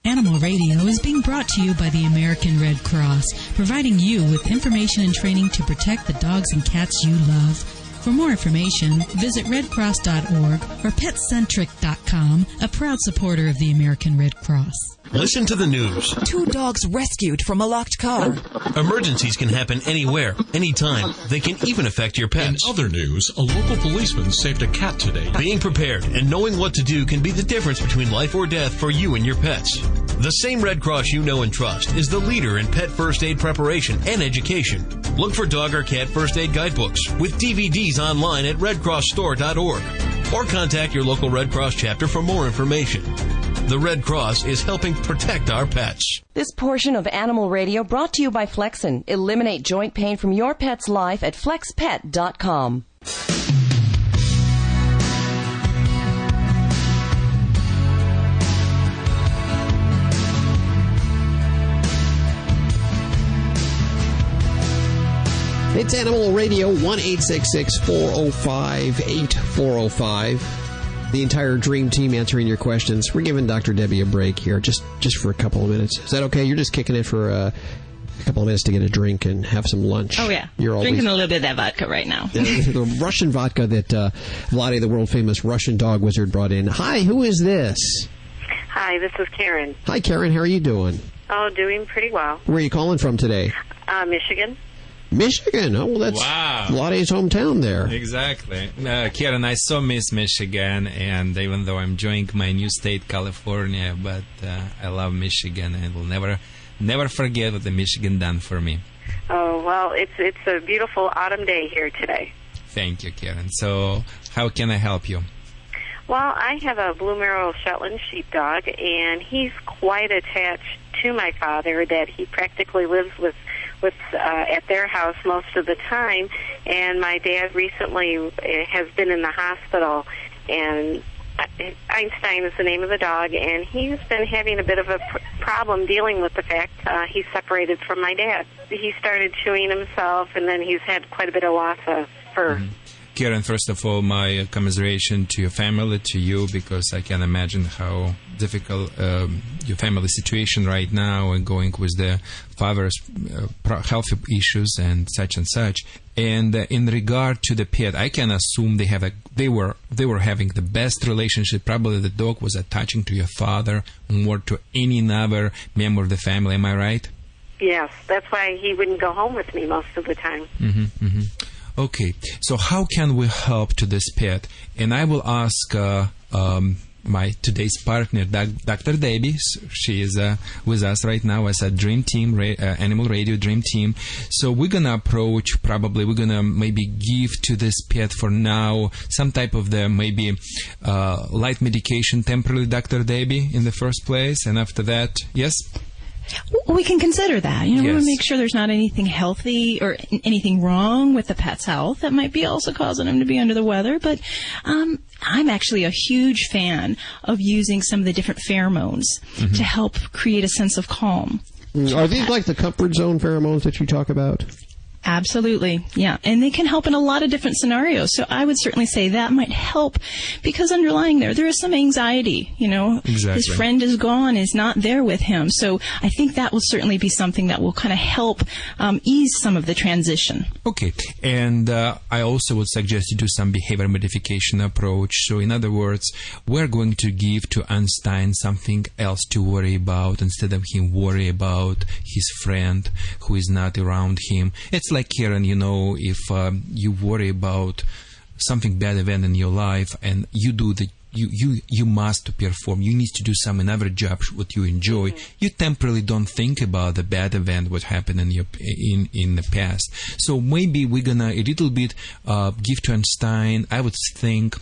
Speaker 3: Animal Radio is being brought to you by the American Red Cross, providing you with information and training to protect the dogs and cats you love. For more information, visit redcross.org or petcentric.com, a proud supporter of the American Red Cross.
Speaker 12: Listen to the news.
Speaker 21: 2 dogs rescued from a locked car.
Speaker 12: Emergencies can happen anywhere, anytime. They can even affect your pets.
Speaker 22: In other news, a local policeman saved a cat today.
Speaker 12: Being prepared and knowing what to do can be the difference between life or death for you and your pets. The same Red Cross you know and trust is the leader in pet first aid preparation and education. Look for dog or cat first aid guidebooks with DVDs online at redcrossstore.org or contact your local Red Cross chapter for more information. The Red Cross is helping protect our pets.
Speaker 14: This portion of Animal Radio brought to you by Flexin. Eliminate joint pain from your pet's life at flexpet.com.
Speaker 2: It's Animal Radio, 1-866-405-8405. The entire Dream Team answering your questions. We're giving Dr. Debbie a break here, just for a couple of minutes. Is that okay? You're just kicking it for a couple of minutes to get a drink and have some lunch.
Speaker 4: Oh, yeah.
Speaker 2: You're
Speaker 4: drinking a little bit of that vodka right now.
Speaker 2: The Russian vodka that Vlade, the world-famous Russian dog wizard, brought in. Hi, who is this?
Speaker 9: Hi, this is Karen.
Speaker 2: Hi, Karen. How are you doing?
Speaker 9: Oh, doing pretty well.
Speaker 2: Where are you calling from today?
Speaker 9: Michigan.
Speaker 2: Michigan. Oh, well, that's Vlade's hometown there.
Speaker 11: Exactly. Karen, I so miss Michigan, and even though I'm enjoying my new state, California, but I love Michigan, and will never forget what the Michigan done for me.
Speaker 9: Oh, well, it's a beautiful autumn day here today.
Speaker 11: Thank you, Karen. So, how can I help you?
Speaker 9: Well, I have a Blue Merrow Shetland sheepdog, and he's quite attached to my father that he practically lives with at their house most of the time. And my dad recently has been in the hospital, and Einstein is the name of the dog, and he's been having a bit of a problem dealing with the fact he's separated from my dad. He started chewing himself, and then he's had quite a bit of loss of fur.
Speaker 11: Mm-hmm. Karen, first of all, my commiseration to your family, to you, because I can imagine how difficult your family situation right now and going with the father's health issues and such. And in regard to the pet, I can assume they were having the best relationship. Probably the dog was attaching to your father more to any other member of the family. Am I right?
Speaker 9: Yes, that's why he wouldn't go home with me most of the time.
Speaker 11: Mm-hmm, mm-hmm. Okay, so how can we help to this pet? And I will ask my today's partner, Dr. Debbie. She is with us right now as a Dream Team, Animal Radio Dream Team. So we're going to approach, we're going to maybe give to this pet for now some type of maybe light medication temporarily, Dr. Debbie, in the first place. And after that, yes?
Speaker 4: We can consider that. We want
Speaker 11: Yes.
Speaker 4: to make sure there's not anything healthy or anything wrong with the pet's health that might be also causing him to be under the weather. But I'm actually a huge fan of using some of the different pheromones to help create a sense of calm.
Speaker 2: Are these like the comfort zone pheromones that you talk about?
Speaker 4: Absolutely, yeah. And they can help in a lot of different scenarios. So I would certainly say that might help because underlying there is some anxiety,
Speaker 11: Exactly.
Speaker 4: His friend is gone, is not there with him. So I think that will certainly be something that will kind of help ease some of the transition.
Speaker 11: Okay, and I also would suggest you do some behavior modification approach. So in other words, we're going to give to Einstein something else to worry about instead of him worry about his friend who is not around him. It's like Karen, if you worry about something bad event in your life and you do you must perform. You need to do some another job what you enjoy. You temporarily don't think about the bad event what happened in the past. So maybe we're gonna a little bit give to Einstein. I would think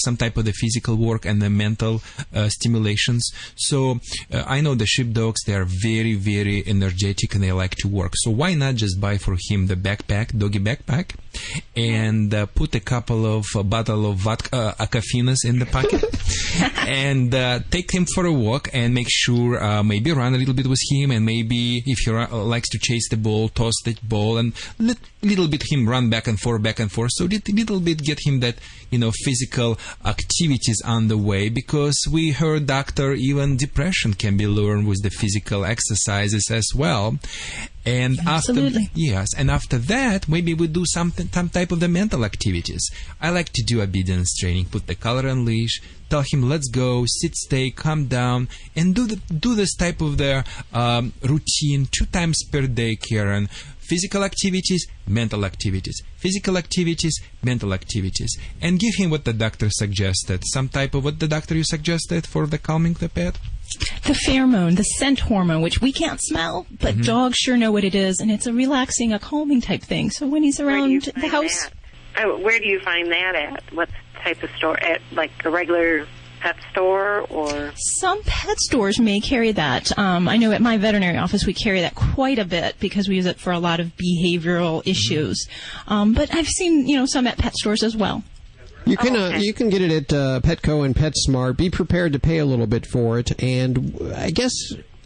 Speaker 11: some type of the physical work and the mental stimulations. So I know the sheepdogs, they are very, very energetic and they like to work. So why not just buy for him the doggy backpack, and put a couple of bottle of vodka, Aquafinas in the pocket, and take him for a walk and make sure maybe run a little bit with him, and maybe if he likes to chase the ball, toss the ball, and little bit him run back and forth. So little bit get him that physical activities on the way, because we heard, doctor, even depression can be learned with the physical exercises as well. And
Speaker 4: Absolutely.
Speaker 11: After that, maybe we do some type of the mental activities. I like to do obedience training, put the collar on leash, tell him, let's go, sit, stay, calm down, and do this type of the routine 2 times per day, Karen. Physical activities, mental activities. Physical activities, mental activities. And give him what the doctor suggested. Some type of what the doctor you suggested for the calming the pet?
Speaker 4: The pheromone, the scent hormone, which we can't smell, but dogs sure know what it is, and it's a relaxing, a calming type thing. So when he's around the house...
Speaker 9: Where do you find that at? What type of store? At like a regular pet store, or?
Speaker 4: Some pet stores may carry that. I know at my veterinary office we carry that quite a bit because we use it for a lot of behavioral issues. But I've seen, some at pet stores as well.
Speaker 2: You can get it at Petco and PetSmart. Be prepared to pay a little bit for it, and I guess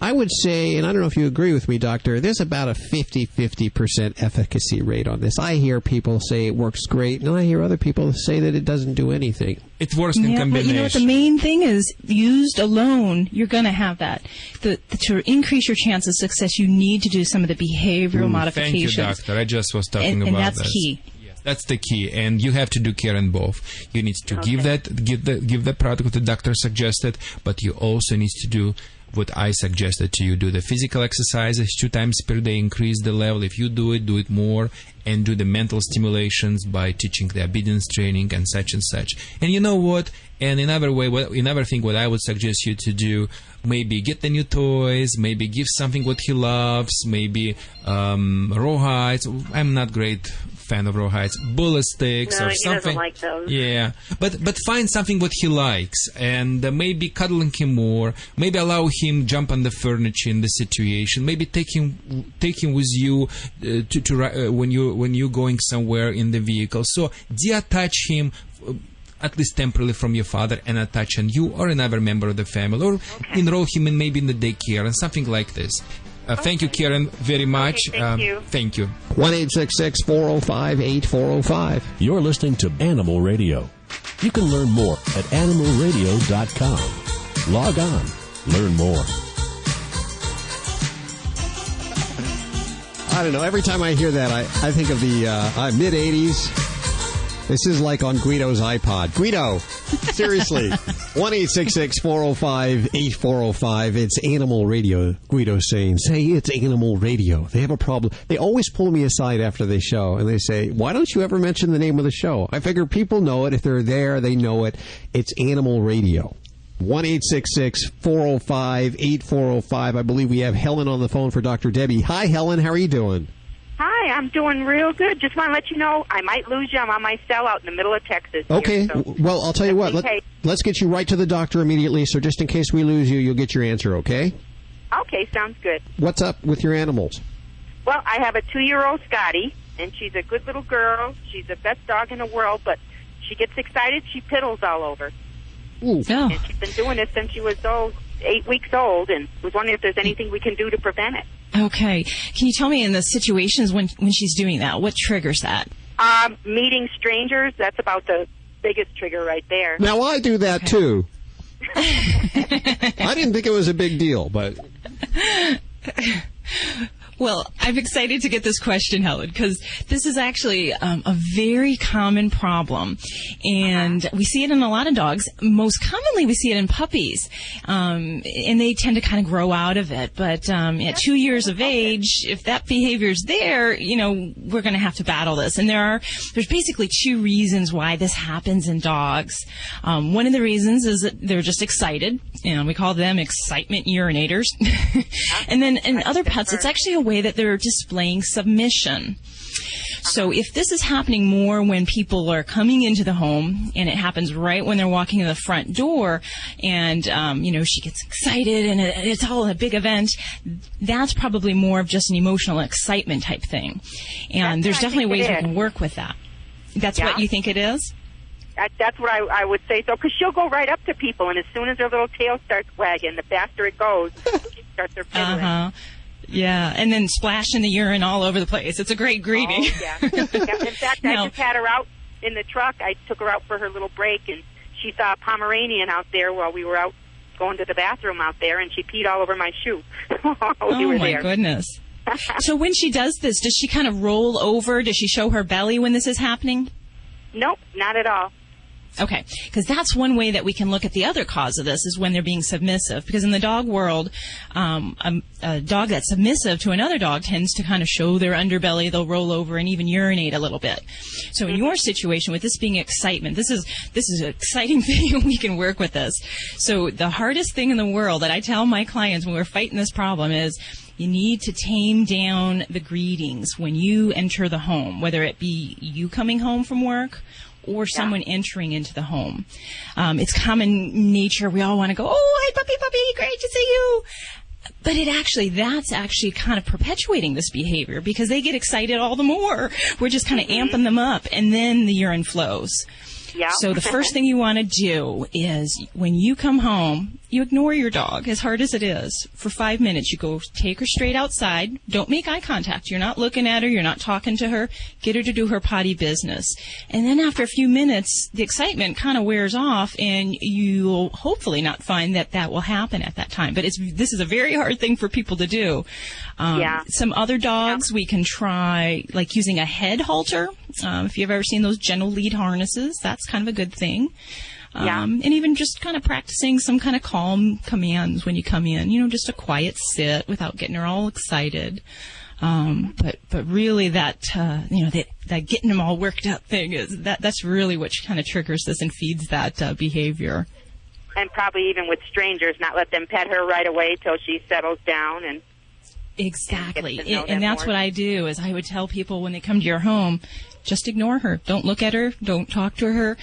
Speaker 2: I would say, and I don't know if you agree with me, Doctor, there's about a 50% efficacy rate on this. I hear people say it works great, and I hear other people say that it doesn't do anything.
Speaker 11: It works in combination.
Speaker 4: But you know what the main thing is? Used alone, you're going to have that. To increase your chance of success, you need to do some of the behavioral modifications.
Speaker 11: Thank you, Doctor. I just was talking about
Speaker 4: and that's
Speaker 11: this.
Speaker 4: key.
Speaker 11: That's the key, and you have to do care in both. You need to give the product the doctor suggested, but you also need to do what I suggested to you. Do the physical exercises 2 times per day, increase the level. If you do it more, and do the mental stimulations by teaching the obedience training and such and such. And you know what? And another thing, what I would suggest you to do, maybe get the new toys, maybe give something what he loves, maybe rawhides. I'm not great fan of rawhides, bullet sticks or something.
Speaker 9: No, he doesn't like those.
Speaker 11: Yeah, but find something what he likes, and maybe cuddling him more. Maybe allow him jump on the furniture in the situation. Maybe take him with you when you're going somewhere in the vehicle. So detach him. At least temporarily from your father, and attach on you or another member of the family, or enroll him in maybe in the daycare and something like this. Thank you, Karen, very much.
Speaker 9: Thank you.
Speaker 11: Thank you.
Speaker 2: 1-866-405-8405.
Speaker 8: You're listening to Animal Radio. You can learn more at animalradio.com. Log on. Learn more.
Speaker 2: I don't know. Every time I hear that, I think of the mid-'80s. This is like on Guido's iPod. Guido, seriously. 1-866-405-8405. It's Animal Radio. Guido's saying, say it's Animal Radio. They have a problem. They always pull me aside after the show, and they say, why don't you ever mention the name of the show? I figure people know it. If they're there, they know it. It's Animal Radio. 1-866-405-8405. I believe we have Helen on the phone for Dr. Debbie. Hi, Helen. How are you doing?
Speaker 6: Hi, I'm doing real good. Just want to let you know I might lose you. I'm on my cell out in the middle of Texas.
Speaker 2: Okay.
Speaker 6: Here, so.
Speaker 2: Well, I'll tell you what. Let's get you right to the doctor immediately, so just in case we lose you, you'll get your answer, okay?
Speaker 6: Okay, sounds good.
Speaker 2: What's up with your animals?
Speaker 6: Well, I have a 2-year-old Scotty, and she's a good little girl. She's the best dog in the world, but she gets excited. She piddles all over.
Speaker 2: Ooh.
Speaker 6: And she's been doing this since she was 8 weeks old, and was wondering if there's anything we can do to prevent it.
Speaker 4: Okay. Can you tell me in the situations when she's doing that, what triggers that?
Speaker 6: Meeting strangers, that's about the biggest trigger right there.
Speaker 2: Now, I do that, too. I didn't think it was a big deal, but...
Speaker 4: Well, I'm excited to get this question, Helen, because this is actually a very common problem. And we see it in a lot of dogs. Most commonly, we see it in puppies. And they tend to kind of grow out of it. But at 2 years of age, if that behavior's there, we're going to have to battle this. And there's basically 2 reasons why this happens in dogs. One of the reasons is that they're just excited. We call them excitement urinators. And then in other pets, it's actually a way that they're displaying submission. So if this is happening more when people are coming into the home, and it happens right when they're walking in the front door, and she gets excited and it's all a big event, that's probably more of just an emotional excitement type thing. And there's definitely ways we can work with that. That's what you think it is?
Speaker 6: That's what I would say. So, because she'll go right up to people, and as soon as her little tail starts wagging, the faster it goes, she starts her fiddling.
Speaker 4: Yeah, and then splashing the urine all over the place. It's a great greeting.
Speaker 6: Oh, yeah. In fact, I just had her out in the truck. I took her out for her little break, and she saw a Pomeranian out there while we were out going to the bathroom out there, and she peed all over my shoe.
Speaker 4: Oh, my goodness. So when she does this, does she kind of roll over? Does she show her belly when this is happening?
Speaker 6: Nope, not at all.
Speaker 4: Okay, because that's one way that we can look at the other cause of this is when they're being submissive. Because in the dog world, a dog that's submissive to another dog tends to kind of show their underbelly. They'll roll over and even urinate a little bit. So in your situation, with this being excitement, this is an exciting thing, and we can work with this. So the hardest thing in the world that I tell my clients when we're fighting this problem is you need to tame down the greetings when you enter the home, whether it be you coming home from work or someone entering into the home. It's common nature. We all want to go, oh, hi, puppy, great to see you. But that's actually kind of perpetuating this behavior because they get excited all the more. We're just kind of amping them up, and then the urine flows.
Speaker 6: Yeah.
Speaker 4: So the first thing you want to do is when you come home, you ignore your dog, as hard as it is, for 5 minutes. You go take her straight outside. Don't make eye contact. You're not looking at her. You're not talking to her. Get her to do her potty business. And then after a few minutes, the excitement kind of wears off, and you'll hopefully not find that will happen at that time. But this is a very hard thing for people to do. Some other dogs we can try, like using a head halter. If you've ever seen those gentle lead harnesses, that's kind of a good thing. And even just kind of practicing some kind of calm commands when you come in, just a quiet sit without getting her all excited. But really that getting them all worked up thing that's really what kind of triggers this and feeds that behavior.
Speaker 6: And probably even with strangers, not let them pet her right away till she settles down and.
Speaker 4: Exactly. And that's what I do is I would tell people when they come to your home, just ignore her. Don't look at her. Don't talk to her.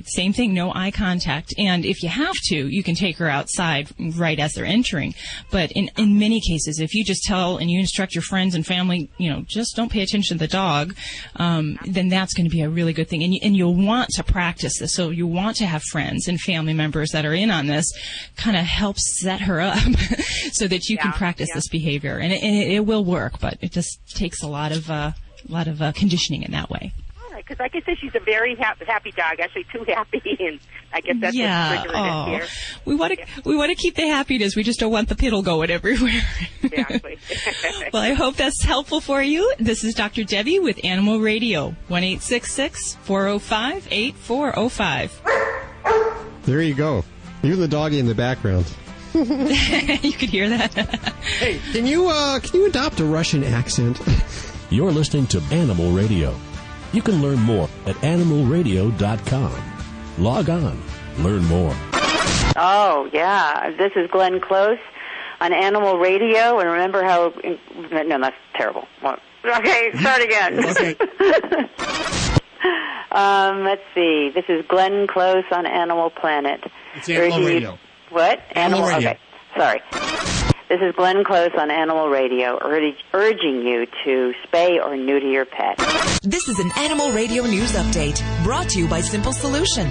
Speaker 4: Same thing, no eye contact. And if you have to, you can take her outside right as they're entering. But in many cases, if you just tell and you instruct your friends and family, just don't pay attention to the dog, then that's going to be a really good thing. And you'll want to practice this. So you want to have friends and family members that are in on this, kind of help set her up so that you can practice this behavior. And it will work, but it just takes a lot of conditioning in that way.
Speaker 6: All right, because like I said, she's a very happy dog, actually too happy, and I guess that's what's triggering it here.
Speaker 4: We want to keep the happiness. We just don't want the piddle going everywhere.
Speaker 6: Exactly.
Speaker 4: Well, I hope that's helpful for you. This is Dr. Debbie with Animal Radio, 1-866-405-8405.
Speaker 2: There you go. Even the doggy in the background.
Speaker 4: You could hear that.
Speaker 2: Hey, can you adopt a Russian accent?
Speaker 8: You're listening to Animal Radio. You can learn more at animalradio.com. Log on. Learn more.
Speaker 13: Oh, yeah. This is Glenn Close on Animal Radio. And remember how... No, that's terrible. Okay, start again.
Speaker 2: Okay.
Speaker 13: Let's see. This is Glenn Close on Animal Planet.
Speaker 2: It's Animal Radio.
Speaker 13: What?
Speaker 2: Animal Radio.
Speaker 13: Okay, sorry. This is Glenn Close on Animal Radio, urging you to spay or neuter your pet.
Speaker 21: This is an Animal Radio News Update, brought to you by Simple Solution.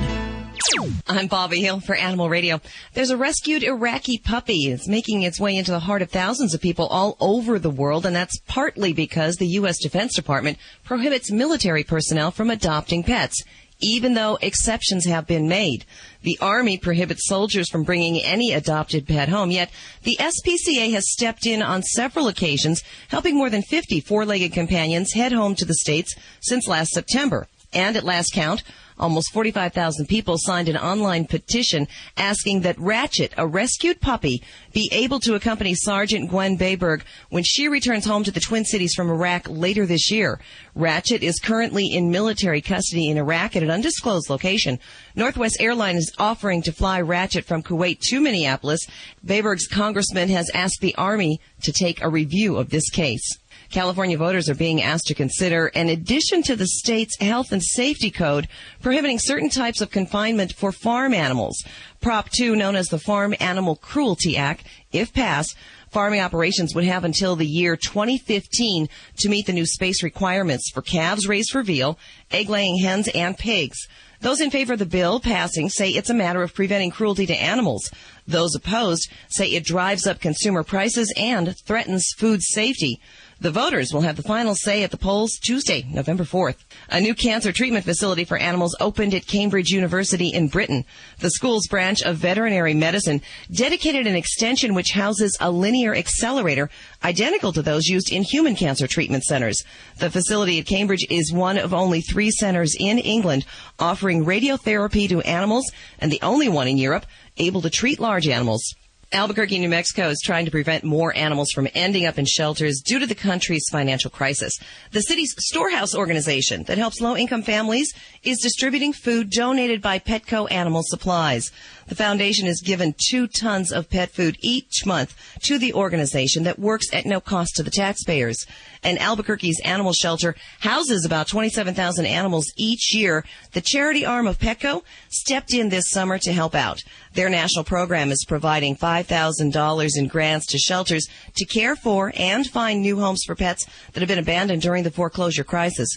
Speaker 14: I'm Bobby Hill for Animal Radio. There's a rescued Iraqi puppy. It's making its way into the heart of thousands of people all over the world, and that's partly because the U.S. Defense Department prohibits military personnel from adopting pets, even though exceptions have been made. The Army prohibits soldiers from bringing any adopted pet home, yet the SPCA has stepped in on several occasions, helping more than 50 four-legged companions head home to the States since last September. And at last count, almost 45,000 people signed an online petition asking that Ratchet, a rescued puppy, be able to accompany Sergeant Gwen Bayberg when she returns home to the Twin Cities from Iraq later this year. Ratchet is currently in military custody in Iraq at an undisclosed location. Northwest Airlines is offering to fly Ratchet from Kuwait to Minneapolis. Bayberg's congressman has asked the Army to take a review of this case. California voters are being asked to consider an addition to the state's health and safety code prohibiting certain types of confinement for farm animals. Prop 2, known as the Farm Animal Cruelty Act, if passed, farming operations would have until the year 2015 to meet the new space requirements for calves raised for veal, egg-laying hens, and pigs. Those in favor of the bill passing say it's a matter of preventing cruelty to animals. Those opposed say it drives up consumer prices and threatens food safety. The voters will have the final say at the polls Tuesday, November 4th. A new cancer treatment facility for animals opened at Cambridge University in Britain. The school's branch of veterinary medicine dedicated an extension which houses a linear accelerator identical to those used in human cancer treatment centers. The facility at Cambridge is one of only 3 centers in England offering radiotherapy to animals and the only one in Europe able to treat large animals. Albuquerque, New Mexico is trying to prevent more animals from ending up in shelters due to the country's financial crisis. The city's Storehouse organization that helps low-income families is distributing food donated by Petco Animal Supplies. The foundation is given 2 tons of pet food each month to the organization that works at no cost to the taxpayers. And Albuquerque's animal shelter houses about 27,000 animals each year. The charity arm of Petco stepped in this summer to help out. Their national program is providing $5,000 in grants to shelters to care for and find new homes for pets that have been abandoned during the foreclosure crisis.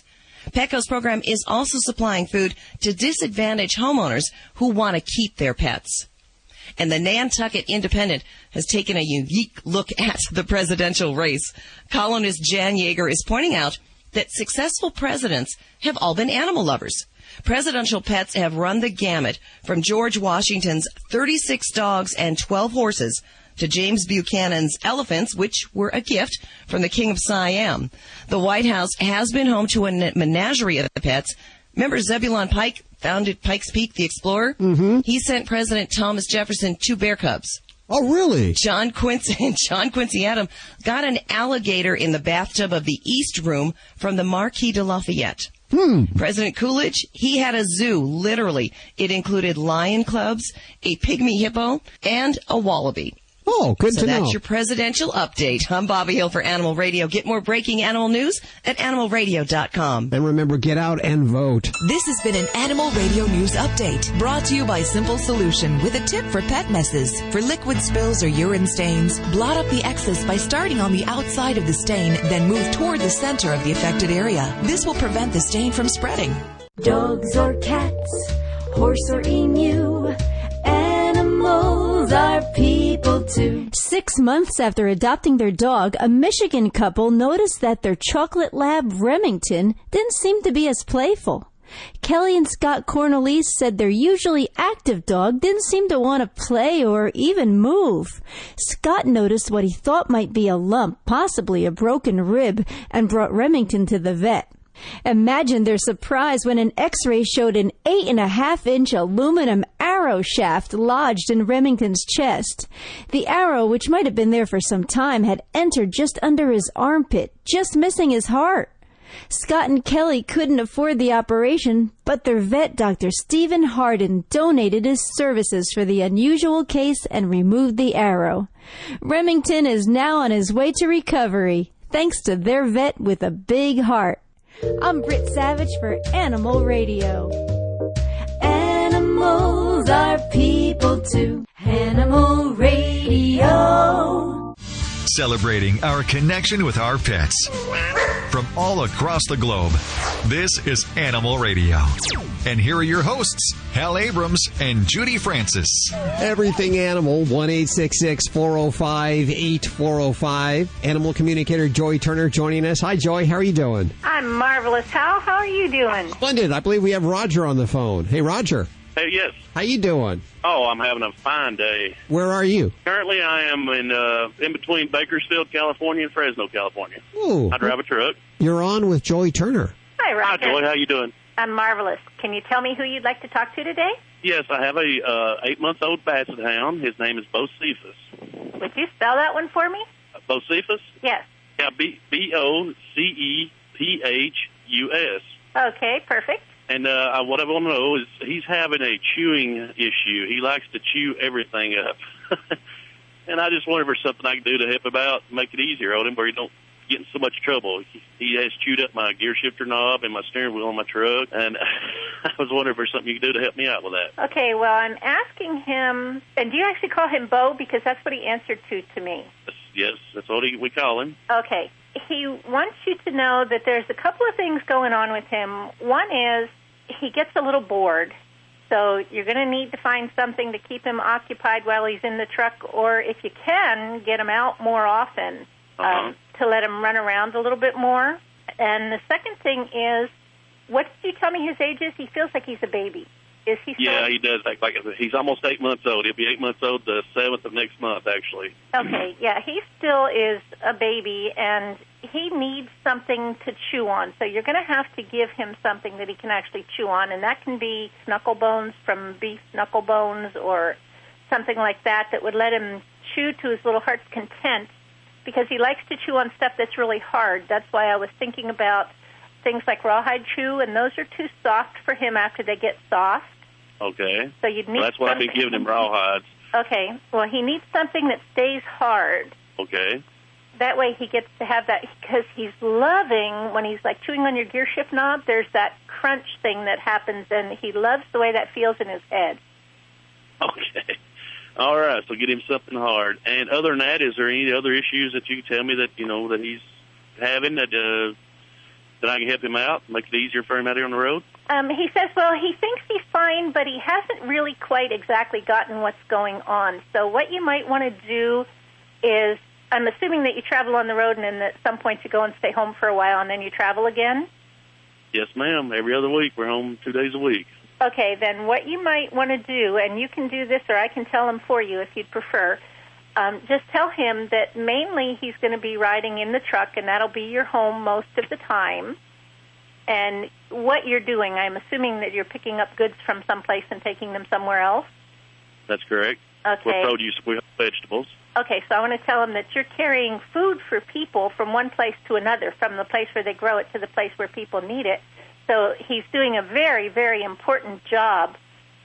Speaker 14: Petco's program is also supplying food to disadvantaged homeowners who want to keep their pets. And the Nantucket Independent has taken a unique look at the presidential race. Columnist Jan Yeager is pointing out that successful presidents have all been animal lovers. Presidential pets have run the gamut from George Washington's 36 dogs and 12 horses to James Buchanan's elephants, which were a gift from the King of Siam. The White House has been home to a menagerie of pets. Remember Zebulon Pike founded Pikes Peak, the explorer? Mm-hmm. He sent President Thomas Jefferson 2 bear cubs.
Speaker 2: Oh, really?
Speaker 14: John Quincy Adams got an alligator in the bathtub of the East Room from the Marquis de Lafayette. President Coolidge, he had a zoo, literally. It included lion cubs, a pygmy hippo, and a wallaby.
Speaker 2: Oh, good to know.
Speaker 14: So that's your presidential update. I'm Bobby Hill for Animal Radio. Get more breaking animal news at animalradio.com.
Speaker 2: And remember, get out and vote.
Speaker 21: This has been an Animal Radio News Update brought to you by Simple Solution with a tip for pet messes. For liquid spills or urine stains, blot up the excess by starting on the outside of the stain, then move toward the center of the affected area. This will prevent the stain from spreading.
Speaker 15: Dogs or cats, horse or emu, animals are people too.
Speaker 16: 6 months after adopting their dog, a Michigan couple noticed that their chocolate lab Remington didn't seem to be as playful. Kelly and Scott Cornelise said their usually active dog didn't seem to want to play or even move. Scott noticed what he thought might be a lump, possibly a broken rib, and brought Remington to the vet. Imagine their surprise when an x-ray showed an 8.5-inch aluminum arrow shaft lodged in Remington's chest. The arrow, which might have been there for some time, had entered just under his armpit, just missing his heart. Scott and Kelly couldn't afford the operation, but their vet, Dr. Stephen Hardin, donated his services for the unusual case and removed the arrow. Remington is now on his way to recovery, thanks to their vet with a big heart. I'm Britt Savage for Animal Radio.
Speaker 15: Animals are people too. Animal Radio.
Speaker 1: Celebrating our connection with our pets. From all across the globe, this is Animal Radio. And here are your hosts, Hal Abrams and Judy Francis.
Speaker 2: Everything Animal, 1-866-405-8405. Animal communicator Joy Turner joining us. Hi, Joy. How are you doing?
Speaker 17: I'm marvelous. Hal, how are you doing?
Speaker 2: Splendid. I believe we have Roger on the phone. Hey, Roger.
Speaker 23: Hey, yes.
Speaker 2: How you doing?
Speaker 23: Oh, I'm having a fine day.
Speaker 2: Where are you?
Speaker 23: Currently, I am in between Bakersfield, California, and Fresno, California.
Speaker 2: Ooh.
Speaker 23: I drive a truck.
Speaker 2: You're on with Joy Turner.
Speaker 17: Hi, Roger.
Speaker 23: Hi, Joy. How you doing?
Speaker 17: I'm marvelous. Can you tell me who you'd like to talk to today?
Speaker 23: Yes, I have a 8-month-old Basset Hound. His name is Bocephus.
Speaker 17: Would you spell that one for me?
Speaker 23: Bocephus?
Speaker 17: Yes.
Speaker 23: Yeah, Bocephus.
Speaker 17: Okay, perfect.
Speaker 23: And what I want to know is he's having a chewing issue. He likes to chew everything up. And I just wonder if there's something I can do to help him out, make it easier on him where he don't get in so much trouble. He has chewed up my gear shifter knob and my steering wheel on my truck. And I was wondering if there's something you can do to help me out with that.
Speaker 17: Okay, well, I'm asking him, and do you actually call him Bo? Because that's what he answered to me.
Speaker 23: Yes, that's what we call him.
Speaker 17: Okay. He wants you to know that there's a couple of things going on with him. One is he gets a little bored, so you're going to need to find something to keep him occupied while he's in the truck, or if you can, get him out more often to let him run around a little bit more. And the second thing is, what did you tell me his age is? He feels like he's a baby. Is he still?
Speaker 23: Yeah, he does act like he's almost 8 months old. He'll be 8 months old the 7th of next month, actually.
Speaker 17: Okay, yeah, he still is a baby, and he needs something to chew on. So you're going to have to give him something that he can actually chew on, and that can be knuckle bones from beef knuckle bones or something like that that would let him chew to his little heart's content, because he likes to chew on stuff that's really hard. That's why I was thinking about things like rawhide chew, and those are too soft for him after they get soft.
Speaker 23: Okay.
Speaker 17: So you'd need
Speaker 23: that's why I've been giving him rawhides.
Speaker 17: Okay. Well, he needs something that stays hard.
Speaker 23: Okay.
Speaker 17: That way he gets to have that, because he's loving when he's like chewing on your gear shift knob, there's that crunch thing that happens, and he loves the way that feels in his head.
Speaker 23: Okay. All right. So get him something hard. And other than that, is there any other issues that you can tell me that, that he's having that I can help him out, make it easier for him out here on the road?
Speaker 17: He says, well, he thinks he's fine, but he hasn't really quite exactly gotten what's going on. So what you might want to do is, I'm assuming that you travel on the road and then at some point you go and stay home for a while and then you travel again?
Speaker 23: Yes, ma'am. Every other week. We're home 2 days a week.
Speaker 17: Okay, then what you might want to do, and you can do this or I can tell him for you if you'd prefer, just tell him that mainly he's going to be riding in the truck and that'll be your home most of the time. And what you're doing, I'm assuming that you're picking up goods from someplace and taking them somewhere else?
Speaker 23: That's correct.
Speaker 17: Okay.
Speaker 23: We're produce, we're vegetables.
Speaker 17: Okay, so I want to tell him that you're carrying food for people from one place to another, from the place where they grow it to the place where people need it. So he's doing a very, very important job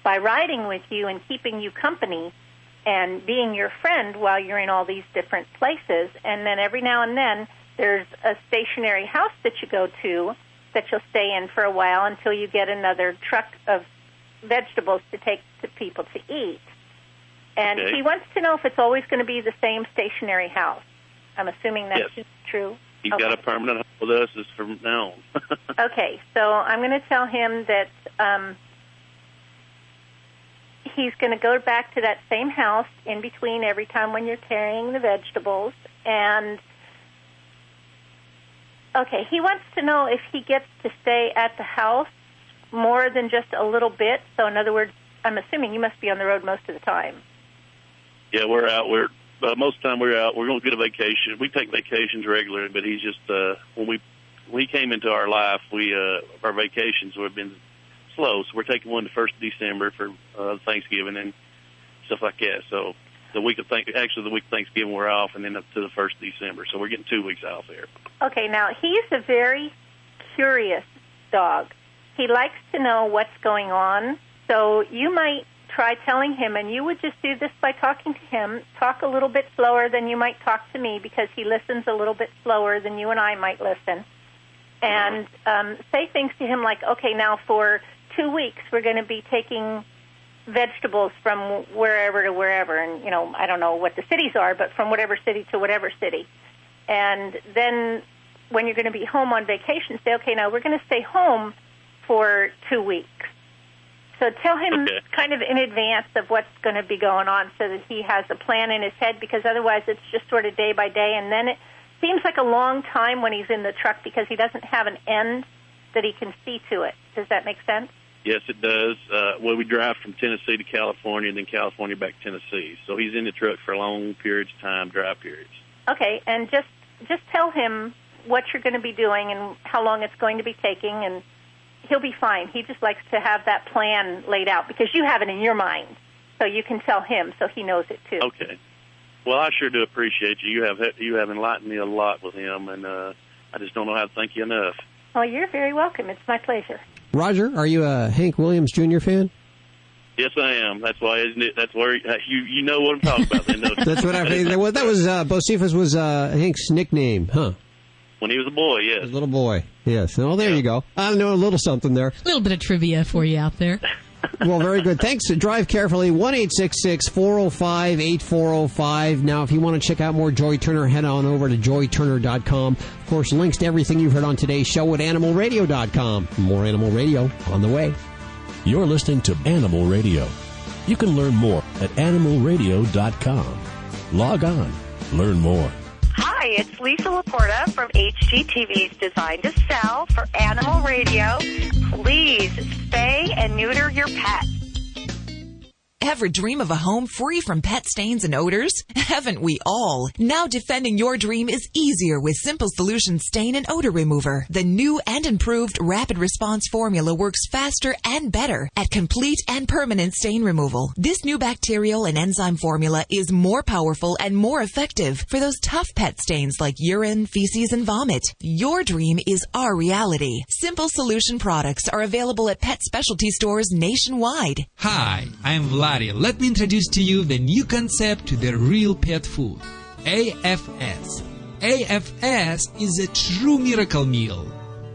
Speaker 17: by riding with you and keeping you company and being your friend while you're in all these different places. And then every now and then there's a stationary house that you go to that you'll stay in for a while until you get another truck of vegetables to take to people to eat. And
Speaker 23: Okay.
Speaker 17: he wants to know if it's always going to be the same stationary house. I'm assuming that's
Speaker 23: Yes.
Speaker 17: true.
Speaker 23: He's got a permanent home with us is from now on.
Speaker 17: Okay, so I'm going to tell him that he's going to go back to that same house in between every time when you're carrying the vegetables. And, okay, he wants to know if he gets to stay at the house more than just a little bit. So, in other words, I'm assuming you must be on the road most of the time.
Speaker 23: Yeah, we're out. Most of the time we're out. We're going to get a vacation. We take vacations regularly, but he's just when he came into our life, our vacations have been slow. So we're taking one the 1st of December for Thanksgiving and stuff like that. So the week of Thanksgiving we're off, and then up to the 1st of December. So we're getting 2 weeks off there.
Speaker 17: Okay, now he's a very curious dog. He likes to know what's going on. So you might try telling him, and you would just do this by talking to him, talk a little bit slower than you might talk to me because he listens a little bit slower than you and I might listen. And say things to him like, okay, now for 2 weeks we're going to be taking vegetables from wherever to wherever. And, you know, I don't know what the cities are, but from whatever city to whatever city. And then when you're going to be home on vacation, say, okay, now we're going to stay home for 2 weeks. So tell him kind of in advance of what's going to be going on so that he has a plan in his head, because otherwise it's just sort of day by day. And then it seems like a long time when he's in the truck because he doesn't have an end that he can see to it. Does that make sense?
Speaker 23: Yes, it does. We drive from Tennessee to California and then California back to Tennessee. So he's in the truck for long periods of time, drive periods.
Speaker 17: Okay, and just tell him what you're going to be doing and how long it's going to be taking, and he'll be fine. He just likes to have that plan laid out because you have it in your mind, so you can tell him so he knows it too.
Speaker 23: Okay. Well, I sure do appreciate you. You have enlightened me a lot with him, and I just don't know how to thank you enough.
Speaker 17: Oh, you're very welcome. It's my pleasure.
Speaker 2: Roger, are you a Hank Williams Jr. fan?
Speaker 23: Yes, I am. That's why, isn't it? That's where you know what I'm talking about. Then, don't you?
Speaker 2: That's what I think. That was Bocephus was Hank's nickname, huh?
Speaker 23: When he was a boy, yes.
Speaker 2: A little boy, yes. Oh, there you go. I know a little something there.
Speaker 3: A little bit of trivia for you out there.
Speaker 2: Well, very good. Thanks. Drive carefully. 1-866-405-8405. Now, if you want to check out more Joy Turner, head on over to joyturner.com. Of course, links to everything you've heard on today's show at animalradio.com. More Animal Radio on the way.
Speaker 8: You're listening to Animal Radio. You can learn more at animalradio.com. Log on. Learn more.
Speaker 18: Hi, it's Lisa Laporta from HGTV's Design to Sell for Animal Radio. Please spay and neuter your pet.
Speaker 21: Ever dream of a home free from pet stains and odors? Haven't we all? Now defending your dream is easier with Simple Solutions Stain and Odor Remover. The new and improved rapid response formula works faster and better at complete and permanent stain removal. This new bacterial and enzyme formula is more powerful and more effective for those tough pet stains like urine, feces, and vomit. Your dream is our reality. Simple Solution products are available at pet specialty stores nationwide.
Speaker 11: Hi, I'm Vlad. Let me introduce to you the new concept to the real pet food, AFS. AFS is a true miracle meal.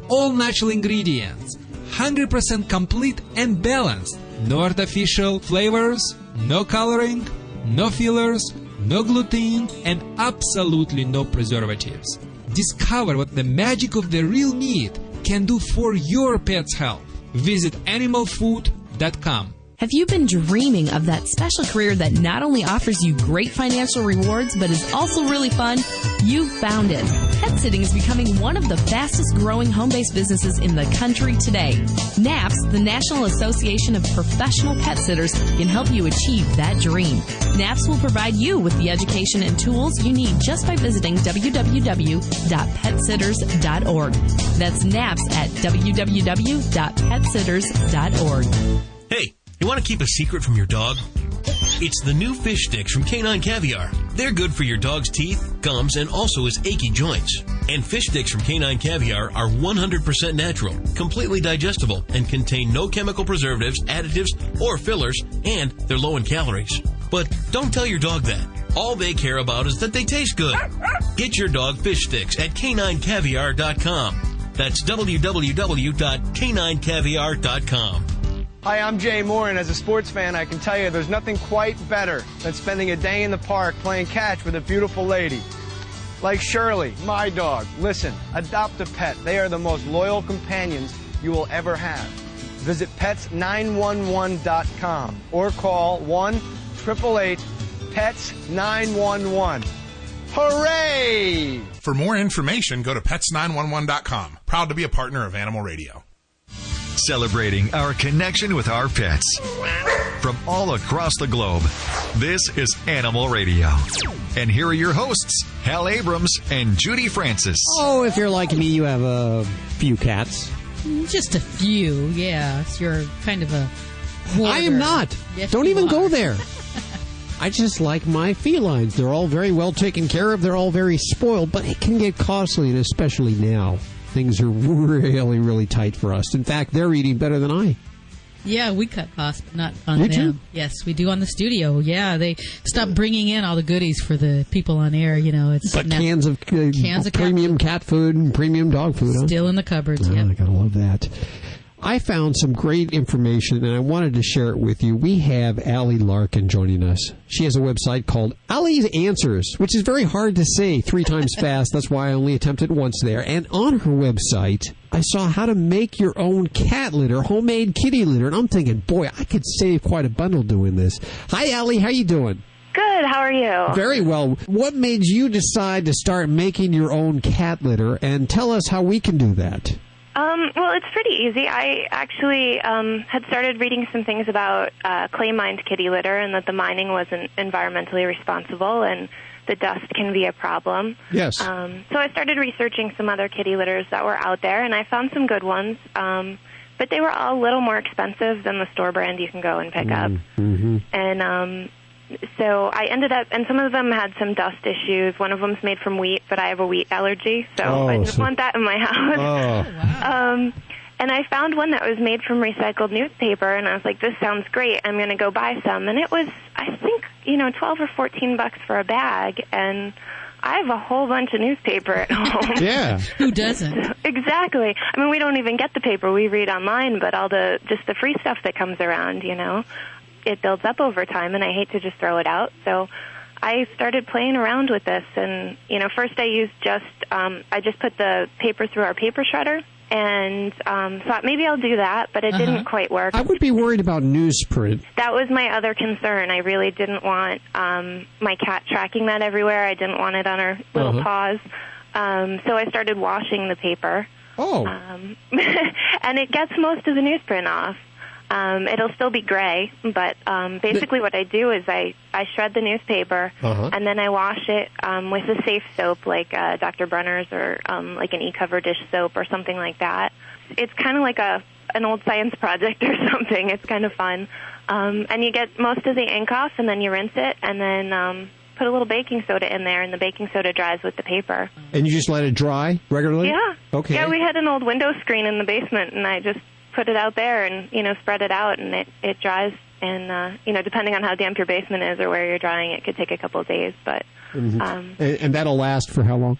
Speaker 11: All natural ingredients, 100% complete and balanced. No artificial flavors, no coloring, no fillers, no gluten, and absolutely no preservatives. Discover what the magic of the real meat can do for your pet's health. visit animalfood.com.
Speaker 5: Have you been dreaming of that special career that not only offers you great financial rewards, but is also really fun? You found it. Pet sitting is becoming one of the fastest growing home-based businesses in the country today. NAPS, the National Association of Professional Pet Sitters, can help you achieve that dream. NAPS will provide you with the education and tools you need just by visiting www.petsitters.org. That's NAPS at www.petsitters.org.
Speaker 12: Hey, you want to keep a secret from your dog? It's the new fish sticks from Canine Caviar. They're good for your dog's teeth, gums, and also his achy joints. And fish sticks from Canine Caviar are 100% natural, completely digestible, and contain no chemical preservatives, additives, or fillers, and they're low in calories. But don't tell your dog that. All they care about is that they taste good. Get your dog fish sticks at caninecaviar.com. That's www.caninecaviar.com.
Speaker 19: Hi, I'm Jay Moore, and as a sports fan, I can tell you there's nothing quite better than spending a day in the park playing catch with a beautiful lady. Like Shirley, my dog. Listen, adopt a pet. They are the most loyal companions you will ever have. Visit pets911.com or call 1-888-PETS-911. Hooray!
Speaker 20: For more information, go to pets911.com. Proud to be a partner of Animal Radio.
Speaker 1: Celebrating our connection with our pets. From all across the globe, this is Animal Radio. And here are your hosts, Hal Abrams and Judy Francis.
Speaker 2: Oh, if you're like me, you have a few cats.
Speaker 3: Just a few, yeah. You're kind of a hoarder.
Speaker 2: I am not.
Speaker 3: Yes,
Speaker 2: Don't
Speaker 3: you
Speaker 2: even
Speaker 3: are.
Speaker 2: go there. I just like my felines. They're all very well taken care of. They're all very spoiled, but it can get costly, and especially now. Things are really, really tight for us. In fact, they're eating better than I.
Speaker 3: Yeah, we cut costs, but not on
Speaker 2: You
Speaker 3: them.
Speaker 2: too?
Speaker 3: Yes, we do on the studio. Yeah, they stopped bringing in all the goodies for the people on air. You know, it's
Speaker 2: But cans of premium cat food and premium dog food. Huh?
Speaker 3: still in the cupboards.
Speaker 2: Oh,
Speaker 3: Yeah.
Speaker 2: I gotta love that. I found some great information, and I wanted to share it with you. We have Allie Larkin joining us. She has a website called Allie's Answers, which is very hard to say 3 times fast. That's why I only attempted once there. And on her website, I saw how to make your own cat litter, homemade kitty litter. And I'm thinking, boy, I could save quite a bundle doing this. Hi, Allie. How you doing?
Speaker 24: Good. How are you?
Speaker 2: Very well. What made you decide to start making your own cat litter? And tell us how we can do that.
Speaker 24: Well, it's pretty easy. I actually had started reading some things about clay-mined kitty litter and that the mining wasn't environmentally responsible and the dust can be a problem.
Speaker 2: Yes.
Speaker 24: So I started researching some other kitty litters that were out there, and I found some good ones. But they were all a little more expensive than the store brand you can go and pick up.
Speaker 2: Mm-hmm.
Speaker 24: And so I ended up, and some of them had some dust issues. One of them's made from wheat, but I have a wheat allergy, so I didn't want that in my house.
Speaker 2: Oh.
Speaker 24: And I found one that was made from recycled newspaper, and I was like, this sounds great. I'm going to go buy some. And it was, I think, $12 or $14 for a bag, and I have a whole bunch of newspaper at home.
Speaker 2: Yeah.
Speaker 3: Who doesn't?
Speaker 24: Exactly. I mean, we don't even get the paper. We read online, but all just the free stuff that comes around, it builds up over time, and I hate to just throw it out. So I started playing around with this, and, first I used I just put the paper through our paper shredder, and thought maybe I'll do that, but it didn't quite work.
Speaker 2: I would be worried about newsprint.
Speaker 24: That was my other concern. I really didn't want my cat tracking that everywhere. I didn't want it on her little paws. So I started washing the paper.
Speaker 2: Oh.
Speaker 24: And it gets most of the newsprint off. It'll still be gray, but basically what I do is I shred the newspaper, and then I wash it with a safe soap like Dr. Brenner's or like an E-Cover dish soap or something like that. It's kind of like an old science project or something. It's kind of fun. And you get most of the ink off, and then you rinse it, and then put a little baking soda in there, and the baking soda dries with the paper.
Speaker 2: And you just let it dry regularly?
Speaker 24: Yeah.
Speaker 2: Okay.
Speaker 24: Yeah, we had an old window screen in the basement, and I just put it out there and, spread it out, and it dries. And, depending on how damp your basement is or where you're drying, it could take a couple of days. But
Speaker 2: and that'll last for how long?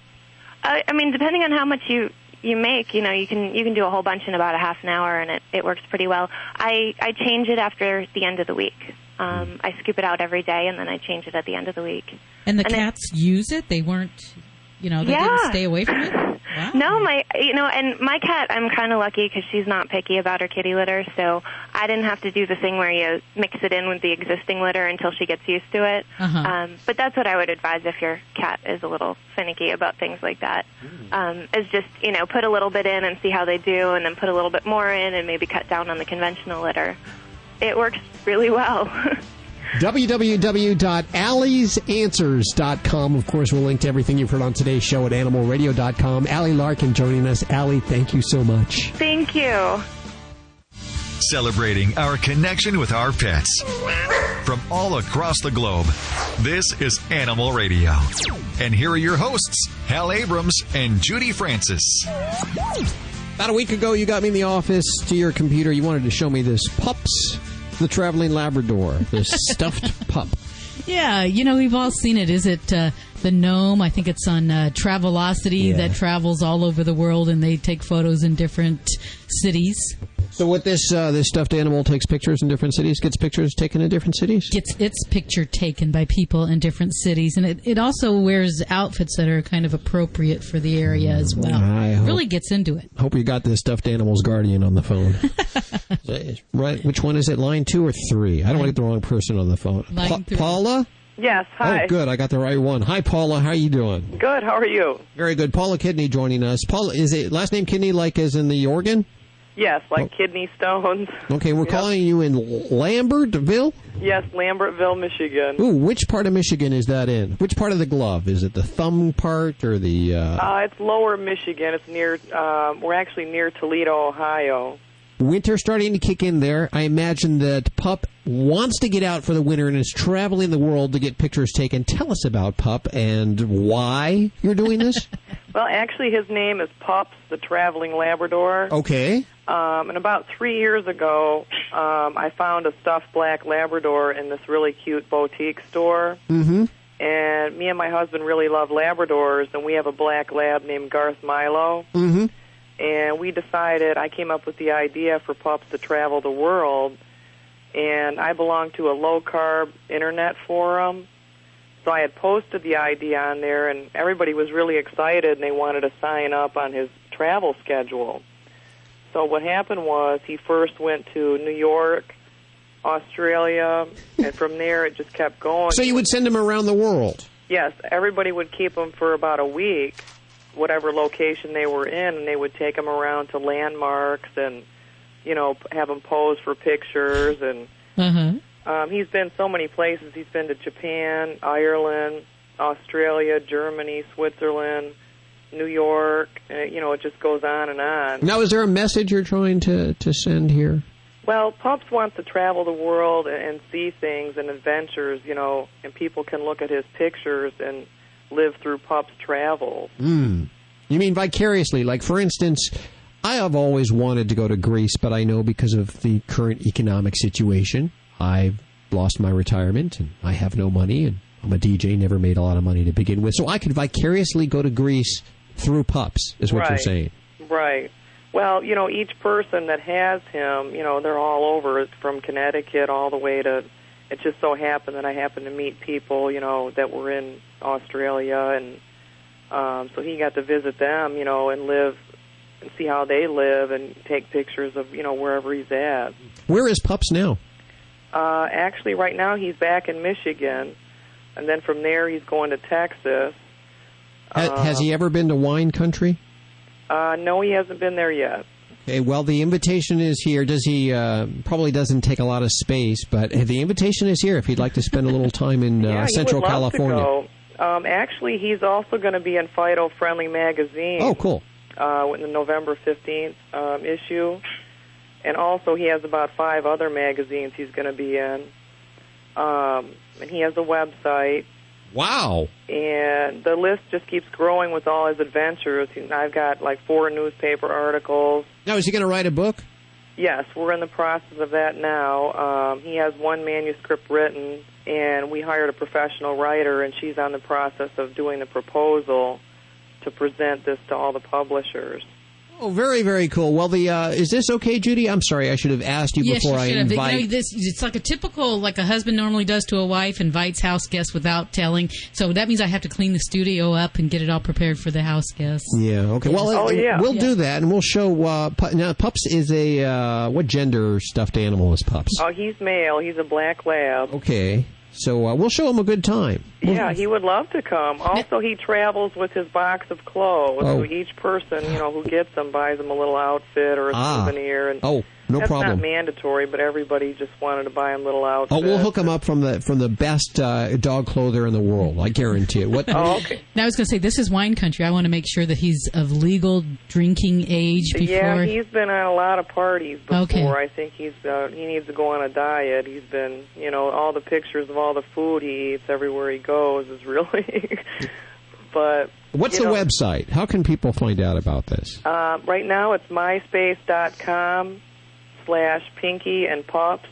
Speaker 24: I mean, depending on how much you make, you can do a whole bunch in about a half an hour, and it works pretty well. I change it after the end of the week. I scoop it out every day, and then I change it at the end of the week.
Speaker 3: And the cats use it? They weren't, they didn't stay away from it?
Speaker 24: No, and my cat, I'm kind of lucky because she's not picky about her kitty litter, so I didn't have to do the thing where you mix it in with the existing litter until she gets used to it. But that's what I would advise if your cat is a little finicky about things like that, is just, put a little bit in and see how they do, and then put a little bit more in and maybe cut down on the conventional litter. It works really well.
Speaker 2: www.alliesanswers.com. Of course, we'll link to everything you've heard on today's show at animalradio.com. Allie Larkin joining us. Allie, thank you so much.
Speaker 24: Thank you.
Speaker 1: Celebrating our connection with our pets. From all across the globe, this is Animal Radio. And here are your hosts, Hal Abrams and Judy Francis.
Speaker 2: About a week ago, you got me in the office to your computer. You wanted to show me this Pups, the traveling Labrador, this stuffed pup.
Speaker 3: Yeah, we've all seen it. Is it the gnome? I think it's on Travelocity that travels all over the world, and they take photos in different cities.
Speaker 2: So what this stuffed animal takes pictures in different cities, gets pictures taken in different cities?
Speaker 3: Gets its picture taken by people in different cities. And it also wears outfits that are kind of appropriate for the area as well. Really gets into it.
Speaker 2: Hope you got the stuffed animal's guardian on the phone. Right? Which one is it, line 2 or 3? I don't want to get the wrong person on the phone. Paula?
Speaker 7: Yes, hi.
Speaker 2: Oh, good. I got the right one. Hi, Paula. How are you doing?
Speaker 7: Good. How are you?
Speaker 2: Very good. Paula Kidney joining us. Paula, is it last name Kidney like as in the organ?
Speaker 7: Yes, kidney stones.
Speaker 2: Okay, we're calling you in Lambertville?
Speaker 7: Yes, Lambertville, Michigan.
Speaker 2: Ooh, which part of Michigan is that in? Which part of the glove? Is it the thumb part or the...
Speaker 7: It's lower Michigan. It's near... we're actually near Toledo, Ohio.
Speaker 2: Winter starting to kick in there. I imagine that Pup wants to get out for the winter and is traveling the world to get pictures taken. Tell us about Pup and why you're doing this.
Speaker 7: Well, actually, his name is Pups, the traveling Labrador.
Speaker 2: Okay.
Speaker 7: And about 3 years ago, I found a stuffed black Labrador in this really cute boutique store.
Speaker 2: Mm-hmm.
Speaker 7: And me and my husband really love Labradors, and we have a black lab named Garth Milo.
Speaker 2: Mm-hmm.
Speaker 7: And we decided, I came up with the idea for Pups to travel the world, and I belong to a low-carb internet forum. So I had posted the idea on there, and everybody was really excited, and they wanted to sign up on his travel schedule. So what happened was he first went to New York, Australia, and from there it just kept going.
Speaker 2: So you would send him around the world?
Speaker 7: Yes, everybody would keep him for about a week, whatever location they were in, and they would take him around to landmarks and, have him pose for pictures. And he's been so many places. He's been to Japan, Ireland, Australia, Germany, Switzerland, New York. It just goes on and on.
Speaker 2: Now, is there a message you're trying to send here?
Speaker 7: Well, Pups wants to travel the world and see things and adventures, and people can look at his pictures and live through Pups' travels.
Speaker 2: You mean vicariously? Like, for instance, I have always wanted to go to Greece, but I know because of the current economic situation, I've lost my retirement, and I have no money, and I'm a DJ, never made a lot of money to begin with. So I could vicariously go to Greece through Pups, is what you're saying.
Speaker 7: Right. Well, each person that has him, they're all over, from Connecticut all the way to... It just so happened that I happened to meet people, that were in Australia, and so he got to visit them, and live and see how they live and take pictures of, wherever he's at.
Speaker 2: Where is Pups now?
Speaker 7: Actually, right now he's back in Michigan, and then from there he's going to Texas.
Speaker 2: Has he ever been to wine country?
Speaker 7: No, he hasn't been there yet.
Speaker 2: Okay, well, the invitation is here. Does he probably doesn't take a lot of space, but the invitation is here if he'd like to spend a little time in Central California.
Speaker 7: To go. Actually, he's also going to be in Fido Friendly Magazine.
Speaker 2: Oh, cool.
Speaker 7: In the November 15th issue. And also he has about 5 other magazines he's going to be in. And he has a website.
Speaker 2: Wow.
Speaker 7: And the list just keeps growing with all his adventures. I've got 4 newspaper articles.
Speaker 2: Now, is he going to write a book?
Speaker 7: Yes, we're in the process of that now. He has 1 manuscript written, and we hired a professional writer, and she's on the process of doing the proposal to present this to all the publishers.
Speaker 2: Oh, very, very cool. Well, is this okay, Judy? I'm sorry, I should have asked you before I invite.
Speaker 3: It's like a typical, like a husband normally does to a wife, invites house guests without telling. So that means I have to clean the studio up and get it all prepared for the house guests.
Speaker 2: Yeah. Okay. Well, we'll do that, and we'll show. Now, Pups is a what gender stuffed animal is Pups?
Speaker 7: Oh, he's male. He's a black lab.
Speaker 2: Okay. So we'll show him a good time.
Speaker 7: Yeah, he would love to come. Also, he travels with his box of clothes.
Speaker 2: Oh.
Speaker 7: So each person, who gets them buys them a little outfit or a souvenir. And
Speaker 2: no
Speaker 7: that's
Speaker 2: problem.
Speaker 7: Not mandatory, but everybody just wanted to buy him little outfits.
Speaker 2: Oh, we'll hook him up from the best dog clother in the world. I guarantee it.
Speaker 7: Okay.
Speaker 3: Now I was going to say, this is wine country. I want to make sure that he's of legal drinking age before.
Speaker 7: Yeah, he's been on a lot of parties before.
Speaker 3: Okay.
Speaker 7: I think he needs to go on a diet. He's been, all the pictures of all the food he eats everywhere he goes is really. But
Speaker 2: what's the website? How can people find out about this?
Speaker 7: Right now, it's myspace.com/Pinky and Pups.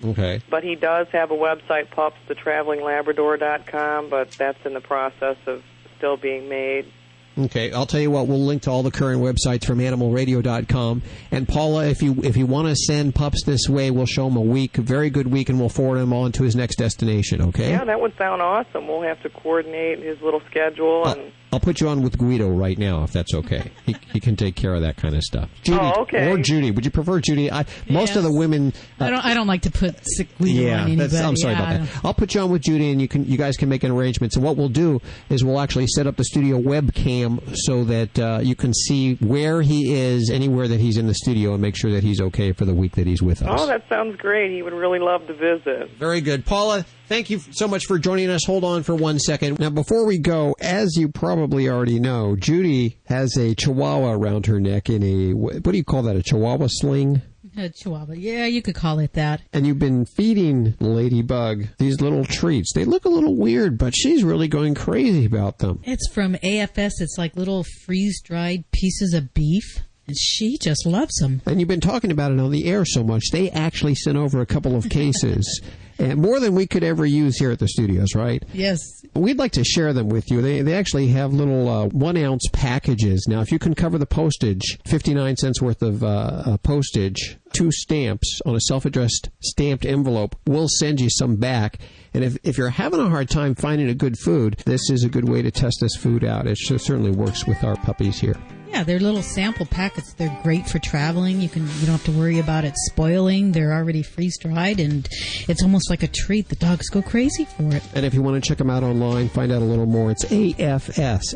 Speaker 2: Okay.
Speaker 7: But he does have a website, pupsthetravelingsLabrador.com, but that's in the process of still being made.
Speaker 2: Okay, I'll tell you what, we'll link to all the current websites from animalradio.com. And Paula, if you want to send Pups this way, we'll show him a very good week, and we'll forward him on to his next destination, okay?
Speaker 7: Yeah, that would sound awesome. We'll have to coordinate his little schedule.
Speaker 2: I'll put you on with Guido right now, if that's okay. He can take care of that kind of stuff. Judy,
Speaker 7: okay.
Speaker 2: Or Judy. Would you prefer Judy? Most of the women...
Speaker 3: I don't like to put sick Guido on anybody.
Speaker 2: I'm sorry about that. I'll put you on with Judy, and you guys can make an arrangement. And what we'll do is we'll actually set up the studio webcam so that you can see where he is, anywhere that he's in the studio, and make sure that he's okay for the week that he's with us.
Speaker 7: Oh, that sounds great. He would really love to visit.
Speaker 2: Very good. Paula, thank you so much for joining us. Hold on for 1 second. Now, before we go, as you probably already know, Judy has a chihuahua around her neck in a, what do you call that, a chihuahua sling?
Speaker 3: A chihuahua. Yeah, you could call it that.
Speaker 2: And you've been feeding Ladybug these little treats. They look a little weird, but she's really going crazy about them.
Speaker 3: It's from AFS. It's like little freeze-dried pieces of beef. And she just loves them.
Speaker 2: And you've been talking about it on the air so much, they actually sent over a couple of cases. And more than we could ever use here at the studios, right?
Speaker 3: Yes.
Speaker 2: We'd like to share them with you. They actually have little 1-ounce packages. Now, if you can cover the postage, 59 cents worth of postage, 2 stamps on a self-addressed stamped envelope, we'll send you some back. And if you're having a hard time finding a good food, this is a good way to test this food out. It certainly works with our puppies here.
Speaker 3: Yeah, they're little sample packets. They're great for traveling. You don't have to worry about it spoiling. They're already freeze-dried, and it's almost like a treat. The dogs go crazy for it.
Speaker 2: And if you want to check them out online, find out a little more, it's AFS,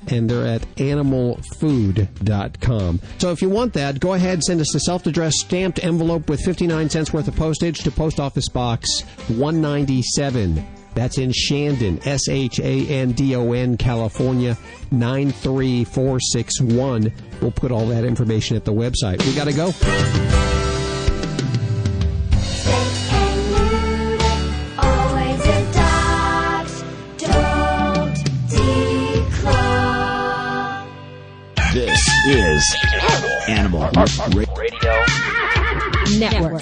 Speaker 2: and they're at animalfood.com. So if you want that, go ahead, send us a self-addressed stamped envelope with 59 cents worth of postage to Post Office Box 197. That's in Shandon, Shandon, California, 93461. We'll put all that information at the website. We got to go.
Speaker 15: Always adopt, don't declaw.
Speaker 6: This is Animal Radio
Speaker 5: Network.